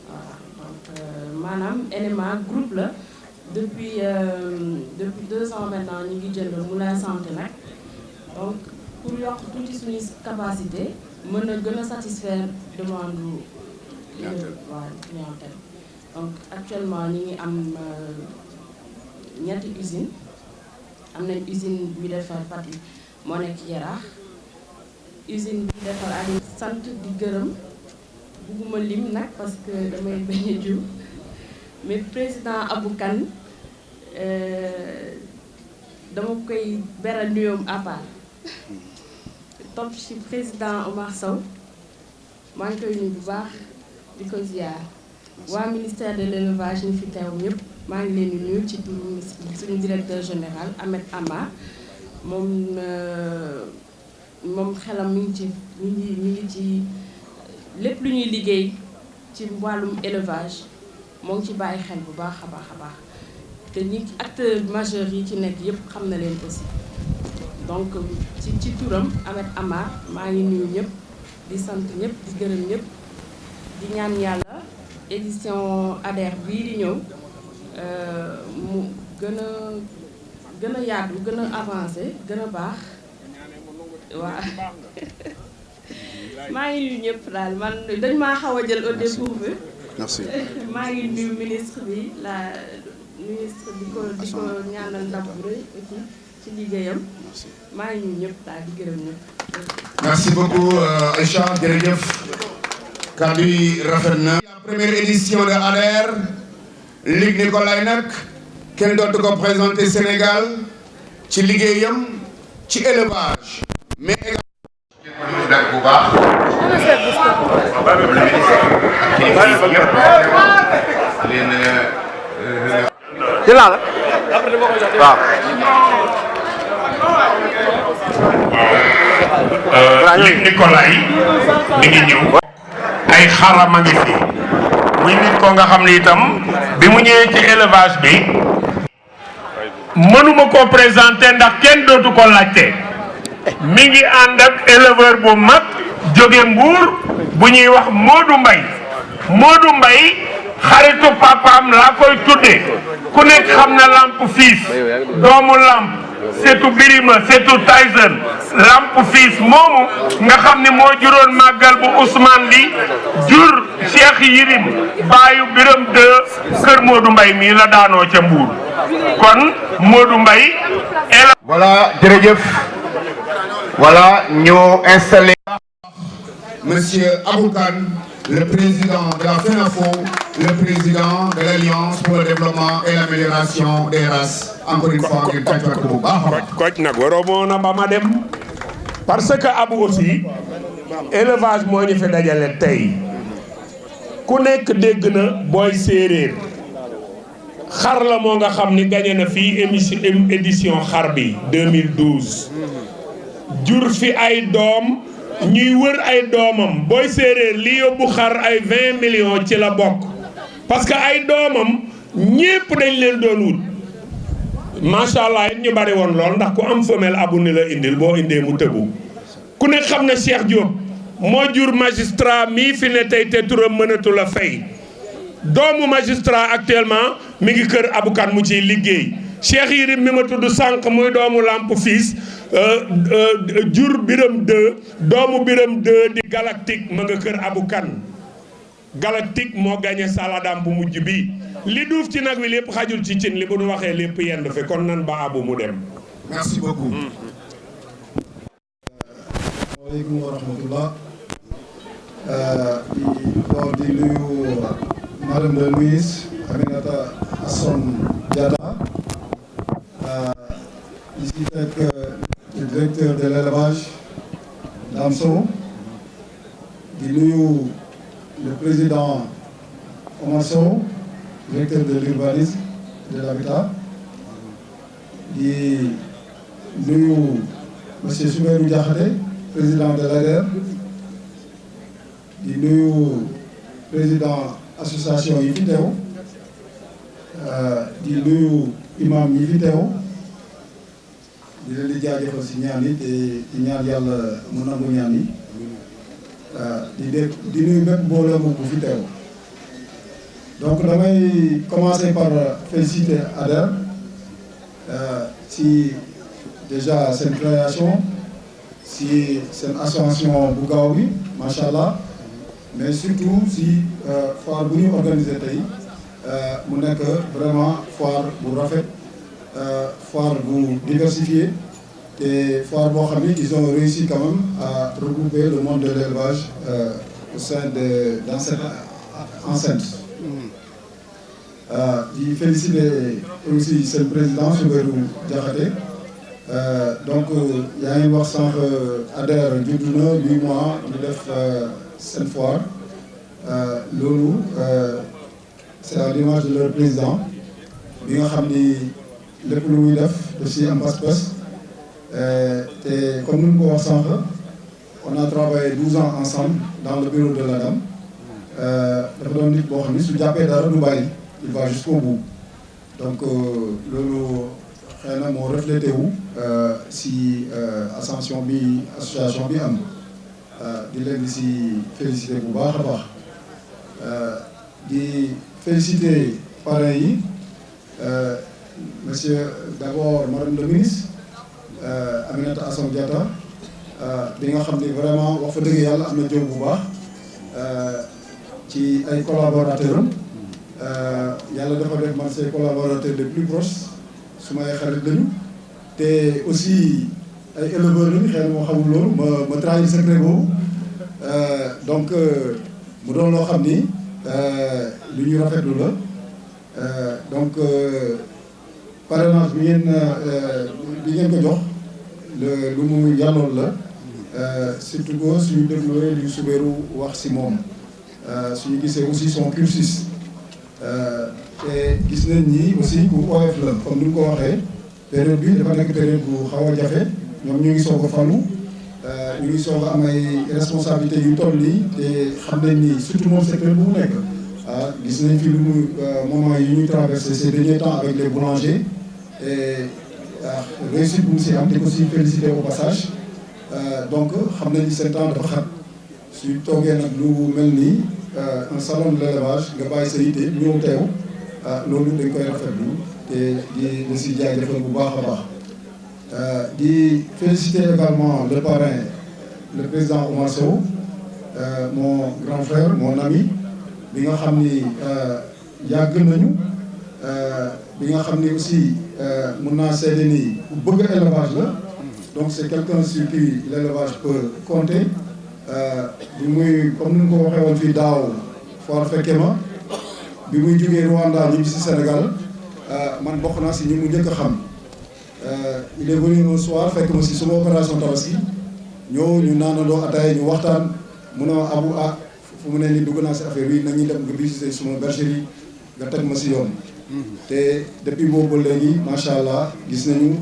Speaker 11: voilà donc maanaam élément groupe la depuis 2 ans maintenant ñu ngi jënd Moulin Santé nag donc pour yokk tuuti suñu capacité mën na gën a satisfaire demande clientèle. donc actuellement ñu ngi am ñetti usine am nañ usine bi defar pâtes yi moo nekk Yaraax usine bi defar ak sant di gërëm bugguma lim nag parce que damay bañ a jiw mais président Abou Kane dama koy beral nuyoom à part topp ci président Omar Sow maa ngi koy nuyu bu baax di ko ziar waa ministère de l'élevage ñu fi teew ñëpp maa ngi leen di nuyu ci turu suñu directeur général Ahmed Amar moom xelam mi ngi ci lépp lu ñuy liggéey ci wàllum élevage moo ngi ci bàyyi xel bu baax a baax a baax te ñi acteurs majeurs yi ci nekk yëpp xam na leen aussi donc ci turam Ahmed Amar maa ngi nuyu ñëpp di sant ñëpp di gërëm ñëpp di ñaan yàlla édition ADER bii di ñëw mu gën a yaatu gën a avancé gën a baax waaw maa ngi nuyu ñëpp daal man dañ maa xaw a jël au dépourvu.
Speaker 5: merci
Speaker 11: maa ngi nuyu ministre bi di ko ñaanal ndam bu rëy aussi ci liggéeyam. maa ngi nuyu ñëpp daal di gërëm ñëpp.
Speaker 5: merci beaucoup Aïcha jërëjëf kàddu yi rafet na. première édition de ADER Luc Nicolaï nag kenn dootu ko présenté Sénégal ci liggéeyam ci élevage mais également def bu baax
Speaker 8: waaw Luc Nicolaï mi ngi ñëw ay xarama ngi fi muy nit ko nga xam ne itam bi mu ñëwee ci élevage bi mënuma ko présenter ndax kenn dootu ko laajte mi ngi ànd ak éleveur bu mag jóge Mbuur bu ñuy wax Modou Mbaye xaritu papaam laa koy tudde ku nekk xam na Lamp Fils doomu Lamp
Speaker 2: setu Birima setu Tyson lamp fiis moomu nga xam ne moo juróon màggal bu Ousmane bi jur Cheikh Yirim baayu Biram de kër Modou Mbaye mii la daanoo ca Mbuur kon Modou Mbaye
Speaker 5: voilà jërëjëf voilà ñu installé monsieur Abou Kane le président de la FENAFO, le président de l'Alliance pour le développement et l'amélioration des races. Encore une fois, ngeen tàccuwaat ko bu baax a baax.
Speaker 2: Kocc nag waroo moo na ba ma dem parce que Abou aussi élevage moo ñu fi dajale tey ku nekk dégg na booy séeréer xar la moo nga xam ni gagné na fii édition xar bi 2012 jur fi ay doom ñuy wër ay doomam booy séeréer li yóbbu xar ay 20 millions ci la bokk parce que ay doomam ñépp dañ leen doon wut macha allah it ñu bari woon lool ndax ku am femelle Abou ni la indil boo indee mu tëbu ku ne xam na Cheikh Diop moo jur magistrat mii fi ne tey te turam mënatu la fay doomu magistrat actuellement mi ngi kër Abou Kane mu ciy liggéey Cheikh Yirim mi ma tudd sànq muy doomu lamp fils jur Biram 2 doomu Biram 2 di galactique ma nga kër Abou Kane galactique moo gagné saladam bu mujj bi li duuf ci nag wi lépp xajul ci cin li bu nu waxee lépp yenn fi kon nan ba Abou mu dem.
Speaker 5: Merci beaucoup.
Speaker 12: Waaleykum wa rahmatullah. di nuyu madame le ministre Aminata Assome Diatta di si teg le directeur de l'élevage Dame Sow di nuyu le président Omar Sow directeur de l'urbanisme et de l'habitat di nuyu monsieur Soumerou Diakhaté président de l'ADER di nuyu président association yi fi teew di nuyu imam yi fi teew di leen di jaajëfal si ñaan yi te di ñaan yàlla mu nangu ñaan yi di nuyu bépp mbooloo bu fi teew donc damay commencer par féliciter ADER si déjà seen création si seen ascension bu gaaw bi macha allah mais surtout si foire bu ñu organisé tey mu nekk vraiment foire bu rafet foire bu diversifiée te foire boo xam ni ils ont réussi quand même à regrouper le monde de l'élevage au sein dans cette enceinte. di féliciter aussi seen président Soumerou Diakhaté donc yaa ngi wax sànq ADER juddu na 8 mois ñu def seen foire loolu c'est à l'image de leur président bi nga xam ni lépp lu muy def daf si am pas-pas te comme ni mu ko wax sànq on a travaillé 12 ans ensemble dans le bureau de l'ADAM dafa doon nit boo xam ni su jàppee dara du bàyyi il va jusqu'au bout donc loolu xëy na moo reflété wu si ascension bi association bi am di leen di si féliciter bu baax a baax di féliciter parrains yi monsieur d'abord madame le ministre Aminata Assome Diatta bi nga xam ni vraiment wax fa dëgg yàlla am na jom bu baax ci ay collaborateurs am yàlla dafa def man ses collaborateurs les plus proches su may xarit lañu te aussi ay éleveurs lañu xëy na moo xamul loolu ma trahir secret boobu donc mu doon loo xam ni lu ñu rafetlu la donc parrainage bi ngeen ko jox lu mu yàlloon la surtout que suñu dégloo li Soumerou wax si moom suñu gisee aussi son cursus te gis nañ ni aussi ku oyof la comme ni nga ko waxee période bi dafa nekk période bu xaw a jafe ñoom ñu ngi soog a falu ñu ngi soog a am ay responsabilités yu toll nii te xam nañ ni surtout moom secteur bu mu nekk gis nañ fi lu mu moment yi ñuy traversé ces derniers temps avec les boulangers et réussite bu mu si am te aussi félicité au passage donc xam nañ ni seen temps dafa xat suy toogee nag lu mel nii un salon de l'élevage nga bàyyi sa yitte ñëw teew loolu dañ koy rafetlu te di si jaajëfal bu baax a baax di féliciter également le parrain le président Omar Sow mon grand frère mon ami bi nga xam ni yàgg nañu bi nga xam ni aussi mun naa seede ni ku bëgg élevage la donc c'est quelqu'un sur qui l'élevage peut compter bi muy comme ni nga ko waxee woon fii daaw foor fekke ma bi muy jógee Rwanda ñibbi si Sénégal man bokk naa si ñi mu njëkk a xam il est venu un soir fekk ma si suma opération tabaski ñëw ñu naanandoo ataaya ñu waxtaan mu ne ma Abou fu mu ne nii dugg naa si affaire bi nañuy dem nga visiter suma bergerie nga teg ma si yoon te depuis boobu ba léegi macha allah gis nañu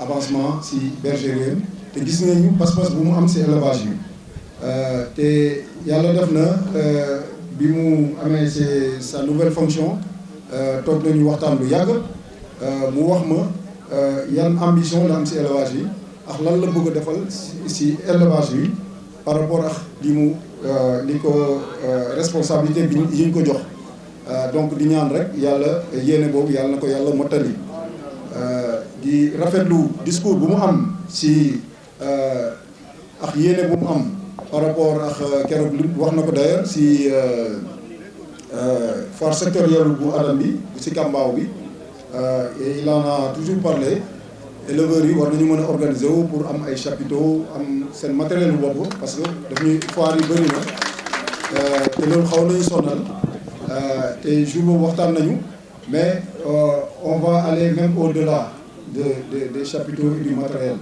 Speaker 12: avancement si bergerie te gis nañu pas-pas bu mu am si élevage bi te yàlla def na bi mu amee sa nouvelle fonction toog nañu waxtaan lu yàgg mu wax ma yan ambition la am si élevage bi ak lan la bëgg a defal si élevage bi par rapport ak li ko responsabilité bi yi ñu ko jox donc di ñaan rek yàlla yéene boobu yàlla na ko yàlla mottali di rafetlu discours bu mu am si ak yéene bu mu am par rapport ak keroog li wax na ko d'ailleurs si foire sectorielle bu Adam bi si Kambaaw bi et il en a toujours parlé éleveurs yi war nañu mën a organiser wu pour am ay chapiteaux am seen matériel bu bopp parce que daf ñuy foire yi bëri na te loolu xaw nañu sonal te jour boobu waxtaan nañu mais on va aller même au-delà des chapiteaux et du matériel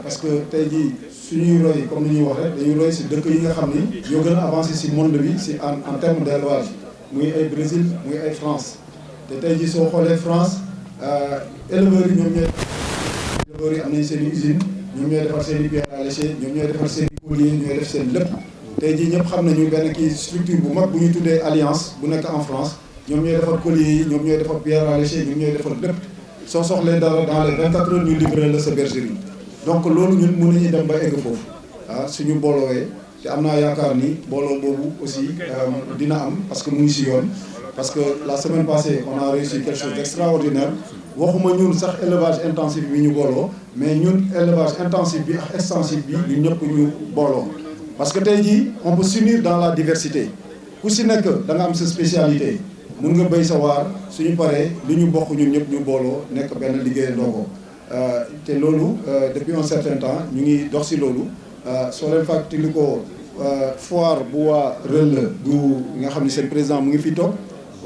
Speaker 12: parce que tey jii suñuy roy comme ni ñuy wax rek dañuy roy si dëkk yi nga xam ni ñoo gën a avancé si monde bi si en terme d'élevage muy ay Brésil muy ay France te tey jii soo xoolee France éleveurs yi ñoom ñooy am nañ seen i usine ñoom ñooy defar seen i pierre à lécher ñoom ñooy defar seen i collier ñooy def seen lépp tey jii ñëpp xam nañu benn kii structure bu mag bu ñu tuddee Alliance bu nekk en France ñoom ñooy defar collier yi ñoom ñooy defar pierre à lécher ñoom ñooy defar lépp soo soxlee dara dans les 24 heures ñu livré la sa bergerie donc loolu ñun mën nañu dem ba egg foofu suñu booloowee te am naa yaakaar ni booloo boobu aussi dina am parce que mu ngi si yoon parce que la semaine passée on a réussi quelque chose d'extraordinaire waxuma ñun sax élevage intensif bi ñu booloo mais ñun élevage intensif bi ak extensif bi ñun ñëpp ñu booloo parce que tey jii on peut s'unir dans la diversité ku si nekk da nga am sa spécialité mun nga béy sa waar suñu paree li ñu bokk ñun ñëpp ñu booloo nekk benn liggéeyandoo ko te loolu depuis un certain temps ñu ngi dox si loolu soo leen fàttali ko foire bu waa Reul bu nga xam ne seen président mu ngi fi toog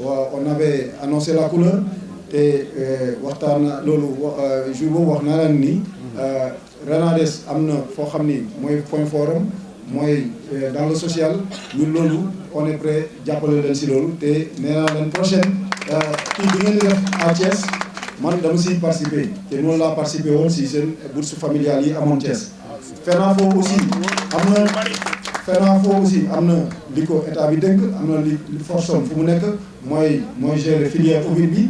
Speaker 12: on avait annoncé la couleur te waxtaan loolu jour boobu wax naa leen ni Renades am na foo xam ni mooy point fort am mooy dans le social ñun loolu on est prêt jàppale leen si loolu te nee naa leen prochaine kii bi ngeen di def à Thiès man dama siy participer te noonu laa participer woon si seen bourse familiale yi amoon Thiès. FENAFO aussi am na li ko état bi dénk am na li force fu mu nekk mooy gérer filière ovine bi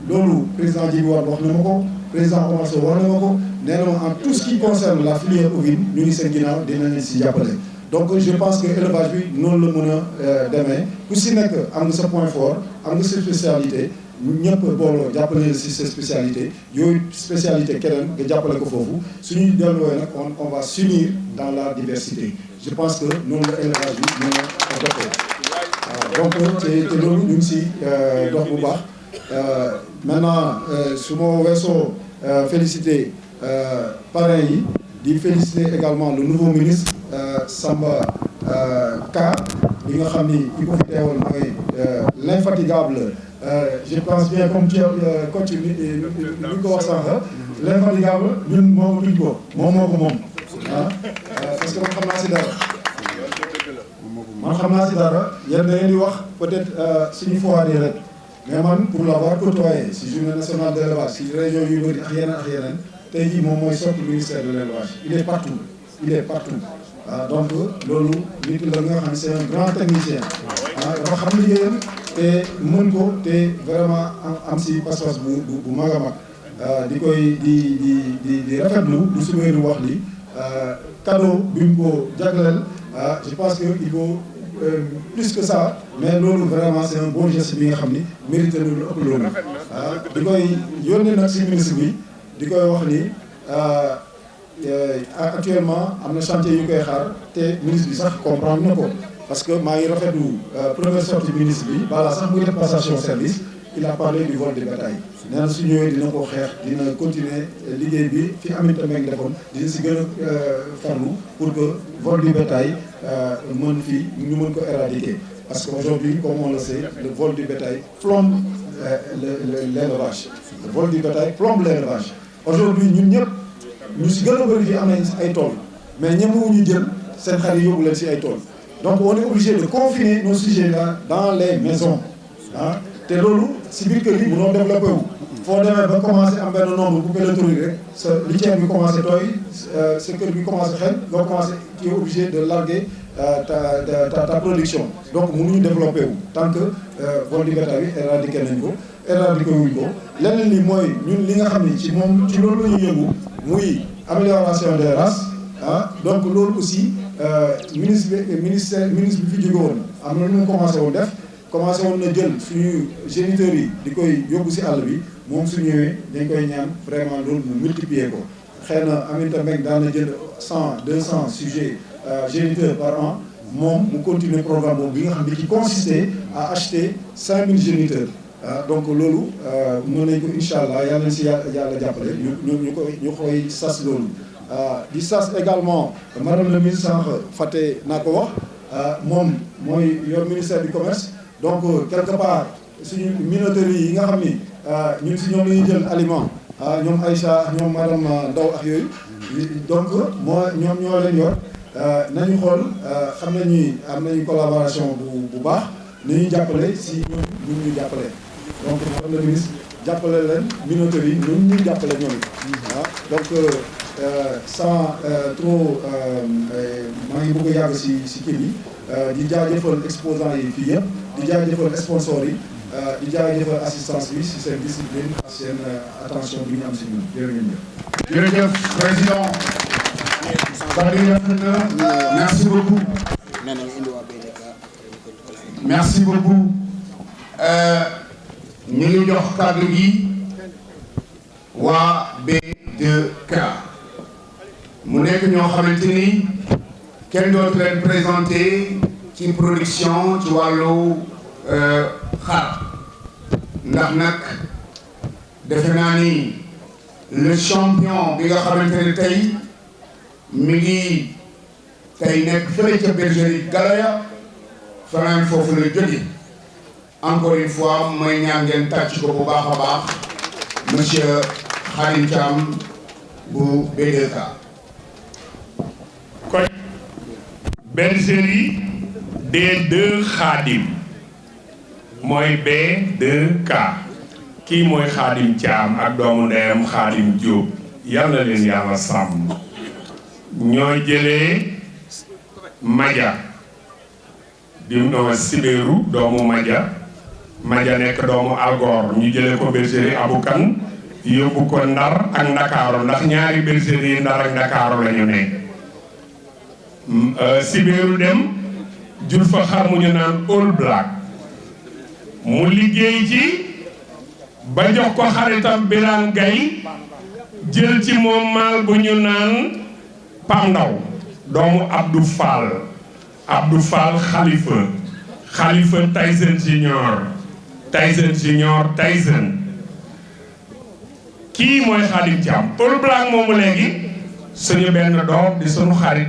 Speaker 12: loolu président Djibi Wade wax na ma ko président Omar Sow wax na ma ko nee na ma en tout ce qui concerne la filière ovine ñu ngi seen ginnaaw dinañ leen si jàppale. donc je pense que élevage bi noonu la mën a demee ku si nekk am nga sa point fort am nga sa spécialité ñëpp booloo jàppale si sa spécialité yooyu spécialité keneen nga jàppale ko foofu suñuy delluwee nag on va s'unir dans la diversité je pense que noonu la élevage bi mën a doxee waaw donc te loolu ñu ngi si dox bu baax maintenant su ma weesoo féliciter parrain yi di féliciter également le nouveau ministre Samba Ka bi nga xam ni ki ko fi teewal mooy l'infatigable je pense bien comme tu coach ni ko wax sànq l'infatigable ñun moomutuñ ko moom moo ko moom parce que man xam naa si dara yéen da ngeen di wax peut-être suñu foire yi rek mais man pour l'avoir côtoyé si journée nationale de l'élevage si région yu bëri ak yeneen tey jii moom mooy sotti ministère de l'élevage il est partout donc loolu nit la nga xam ne c'est un grand technicien dafa xam liggéeyam te mën ko te vraiment am si pas-pas bu mag a mag di koy di rafetlu du su weeru wax li cadeau bi mu ko jagleel je pense que il faut plus que ça mais loolu vraiment c'est un bon geste bi nga xam ni mérité na lu ëpp loolu di koy yónnee nag si ministre bi di koy wax ni actuellement am na chantier yu koy xaar te ministre bi sax comprendre na ko parce que maa ngi rafetlu première sortie ministre bi balaa sax muy def passation service il a parlé du vol de bétail nee na su ñëwee dina ko xeex dina continuer liggéey bi fi Aminata Mbengue defoon dina si gën a farlu pour que vol du bétail mën fii ñu mën ko éradiquer parce que aujourd'hui comme on le sait le vol du bétail plombe l'élevage le vol du bétail plombe l'élevage aujourd'hui ñun ñëpp ñu si gën a bëri fii am nañ ay tool mais ñemewuñu jël seen xar yi yóbbu leen si ay tool donc on est obligé de confiner nos sujets là dans les maisons ah te loolu si biir kër yi mënoo développé wu foo demee ba commencé am benn nombre bu électronique rek sa litière bi commencé tooy sa kër bi commencé xel nga commencé tu es obligé de larguer ta production donc mënuñu développé wu tant que vol du bétail bi éradiqué nañ ko éradiqué wuñ ko leneen li mooy ñun li nga xam ni ci moom ci loolu la ñuy yëngu muy amélioration des races ah donc loolu aussi ministre bi fi jóge woon am na lu mu commencé woon def commencé woon na jël suñu géniteurs yi di koy yóbbu si àll bi moom su ñëwee dañ koy ñaan vraiment loolu mu multiplier ko xëy na Aminata Mbengue daan na jël 100 200 sujets géniteurs par an moom mu continuer programme boobu bi nga xam ne ci consisté à acheter 5000 géniteurs donc loolu mën nañ ko incha allah yàlla nañ si yàlla jàppale ñu koy sas loolu di sas également madame le ministre sànq fàtte naa ko wax moom mooy yor ministère du commerce donc quelque part suñu minoterie yi nga xam ni ñun si ñoom la ñuy jël aliment ñoom Aïcha ñoom madame Ndaw ak yooyu donc ñoom ñoo leen yor nañu xool xam nañu am nañu collaboration bu baax nañu jàppale si ñun ñu jàppale donc madame le ministre jàppale leen minoterie yi ñun ñu jàppale ñoom donc sans trop maa ngi bëgg a yàgg si kii bi di jaajëfal exposants yi fii yëpp di jaajëfal sponsors yi di jaajëfal assistance bi si seen discipline ak seen attention bi ñu am si ñun jërë ngeen jëf.
Speaker 5: jërëjëf président. merci beaucoup. merci beaucoup. ñu ngi jox kàddu gi waa B2K. mu nekk ñoo xamante ni kenn dootu leen présenté ci production ci wàllu xar ndax nag defe naa ni le champion bi nga xamante ne tey mi ngi tey nekk fële ca bergerie Galoya fanaan foofu la jóge encore une fois mooy ñaan ngeen tàcc ko bu baax a baax monsieur Khadim Thiam bu B2K.
Speaker 8: kon bergerie des deux Khadim mooy B2K kii mooy Khadim Thiam ak doomu ndeyam Khadim Diop yàlla leen yàlla sàmm ñooy jëlee Madia di noo Sibéeru doomu Madia nekk doomu Algor ñu jëlee ko bergerie Aboukan yóbbu ko Ndar ak Ndakaaru ndax ñaari bergerie Ndar ak Ndakaaru la ñu nekk Sibéeru dem jur fa xar mu ñu naan All Black mu liggéey ci ba jox ko xaritam Birane Gaye jël ci moom maal bu ñu naan Pam Ndaw doomu Abdou Fall Khalifa Tyson Junior kii mooy Khadim Thiam All Black moomu léegi suñu benn doom di suñu xarit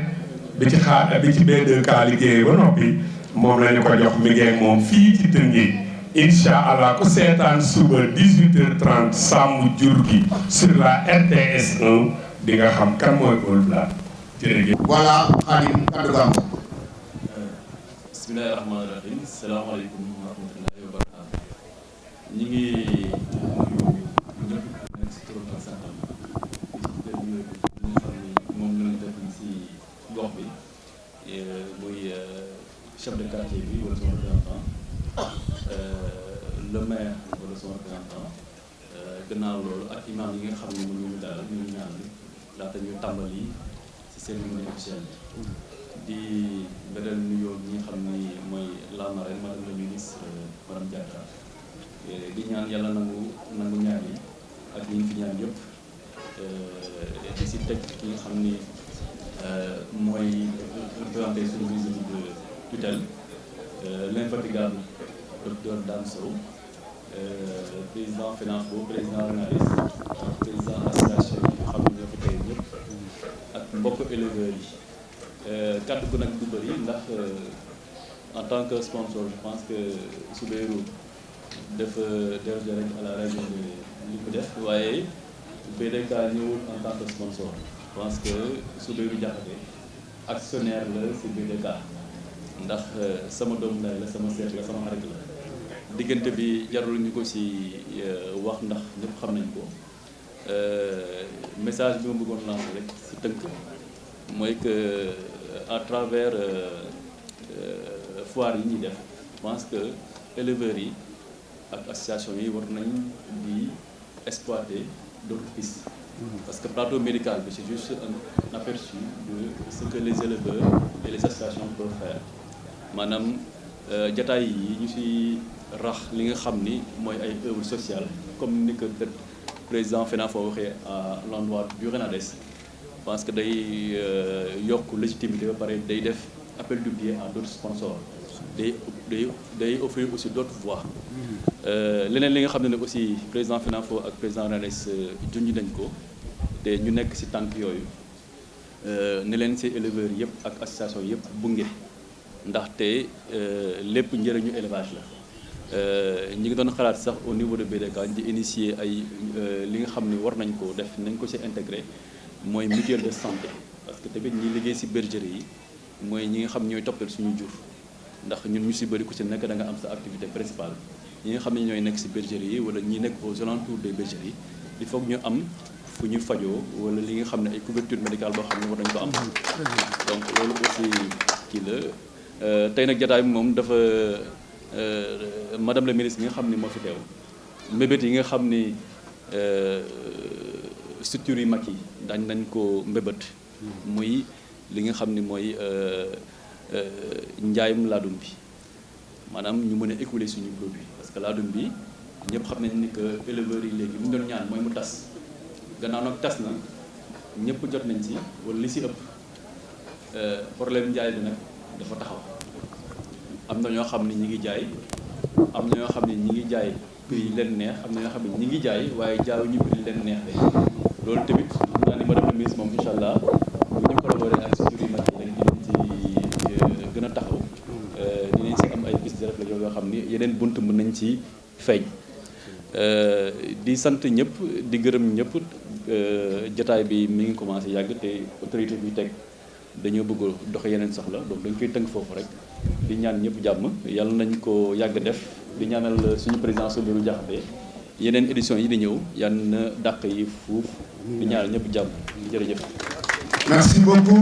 Speaker 8: bi ci B2K liggéey ba noppi moom la ñu ko jox mi ngi moom fii ci Tëngéej incha allah ku seetaan suba 18h30 sàmm jur gi sur la RTS 1 di nga xam kan mooy All Black jërëjëf.
Speaker 5: voilà Khadim kaddu gam.
Speaker 13: bismillahi rahmaani rahim salaamaaleykum wa rahmatullahi wa barakaatu. ñi ngi nuyu ñëpp nekk si turam ak santam di ci nga xam ni moom lañ def si gox bi muy chef de quartier bi wala son représentant le maire wala son représentant gannaaw loolu ak imam yi nga xam ne mënuñu dalal ñu ñaan laata ñu tàmbali si cérémonie officielle bi di beral nuyoo ñi nga xam ni mooy la marraine madame la ministre madame Diatta di ñaan yàlla nangu ñaan yi ak ñi fi ñaan yëpp di si teg ki nga xam ni mooy représenté suñu ministre de tutelle l'infatigable docteur Dame Sow président finance boobu président RENADES président association yi xam ne ñoo fi tey ñëpp ak mbokk éleveurs yi kàddu gu nag du bëri ndax en tant que sponsor je pense que Soubeyrou dafa déroger rek à la règle de li ko def waaye BDK ñëwul en tant que sponsor je pense que Soubeyrou Diakhaté actionnaire la si BDK ndax sama doom ndey la sama seet la sama xarit la diggante bi jarul ñu ko si wax ndax ñëpp xam nañ ko message bi ma bëggoon lancer rek si tënk mooy que à travers foire yi ñuy def je pense que éleveurs yi ak association yi war nañ di exploiter d'autres pistes parce que plateau médical bi c'est juste un aperçu de ce que les éleveurs et les associations peuvent faire maanaam jataay yi ñu ci rax li nga xam ni mooy ay œuvres sociales comme ni que peut-être président FENAFO waxee à l'endroit du RENADES je pense que day yokk légitimité ba pare day def appel du pied à d'autres sponsors day offrir aussi d'autres voies leneen li nga xam ne nag aussi président FENAFO ak président RENADES junj nañ ko te ñu nekk ci tànk yooyu ne leen ci éleveurs yëpp ak association yëpp bunge ndaxte lépp njëriñu élevage la ñi ngi doon xalaat sax au niveau de BDK di initier ay li nga xam ni war nañ ko def nañ ko ci intégré mooy mutuelle de santé parce que tamit ñi liggéey ci bergerie yi mooy ñi nga xam ñooy toppal suñu jur ndax ñun ñu ci bëri ku ci nekk da nga am sa activité principale ñi nga xam ne ñooy nekk ci bergerie yi wala ñi nekk aux alentours des bergeries il faut que ñu am fu ñu fajoo wala li nga xam ne ay couverture médicale boo xam ne war nañ ko am donc loolu aussi kii la tey nag jotaay bi moom dafa madame la ministre yi nga xam ni moo fi teew mbébét yi nga xam ni structures yi mag yi dañ nañ ko mbébét muy li nga xam ni mooy njaayum laadum bi maanaam ñu mën a écouler suñu produit parce que laadum bi ñëpp xam nañ ni que éleveurs yi léegi li ñu doon ñaan mooy mu tas gannaaw nag tas na ñëpp jot nañ ci wala li ci ëpp problème njaay bi nag dafa taxaw am na ñoo xam ne ñi ngi jaay am na ñoo xam ne ñi ngi jaay prix leen neex am na ñoo xam ne ñi ngi jaay waaye jaayuñu prix leen neex de loolu tamit xam naa ni madame la ministre moom incha allah bu ñu collaboré ak structures yi mag yi rek dinañ ci gën a taxaw dinañ ci am ay pistes de réflexion yoo xam ni yeneen bunt mën nañ ci feeñ di sant ñëpp di gërëm ñëpp jotaay bi mi ngi commencé yàgg te autorité bi teg dañoo bëgg doxe yeneen soxla donc dañ koy tënk foofu rek di ñaan ñëpp jàmm yàlla nañ ko yàgg def di ñaanal suñu président Soubeyrou Diakhaté yeneen édition yi di ñëw yàlla na dàq yi fuuf di ñaanal ñëpp jàmm jërëjëf.
Speaker 2: Merci beaucoup.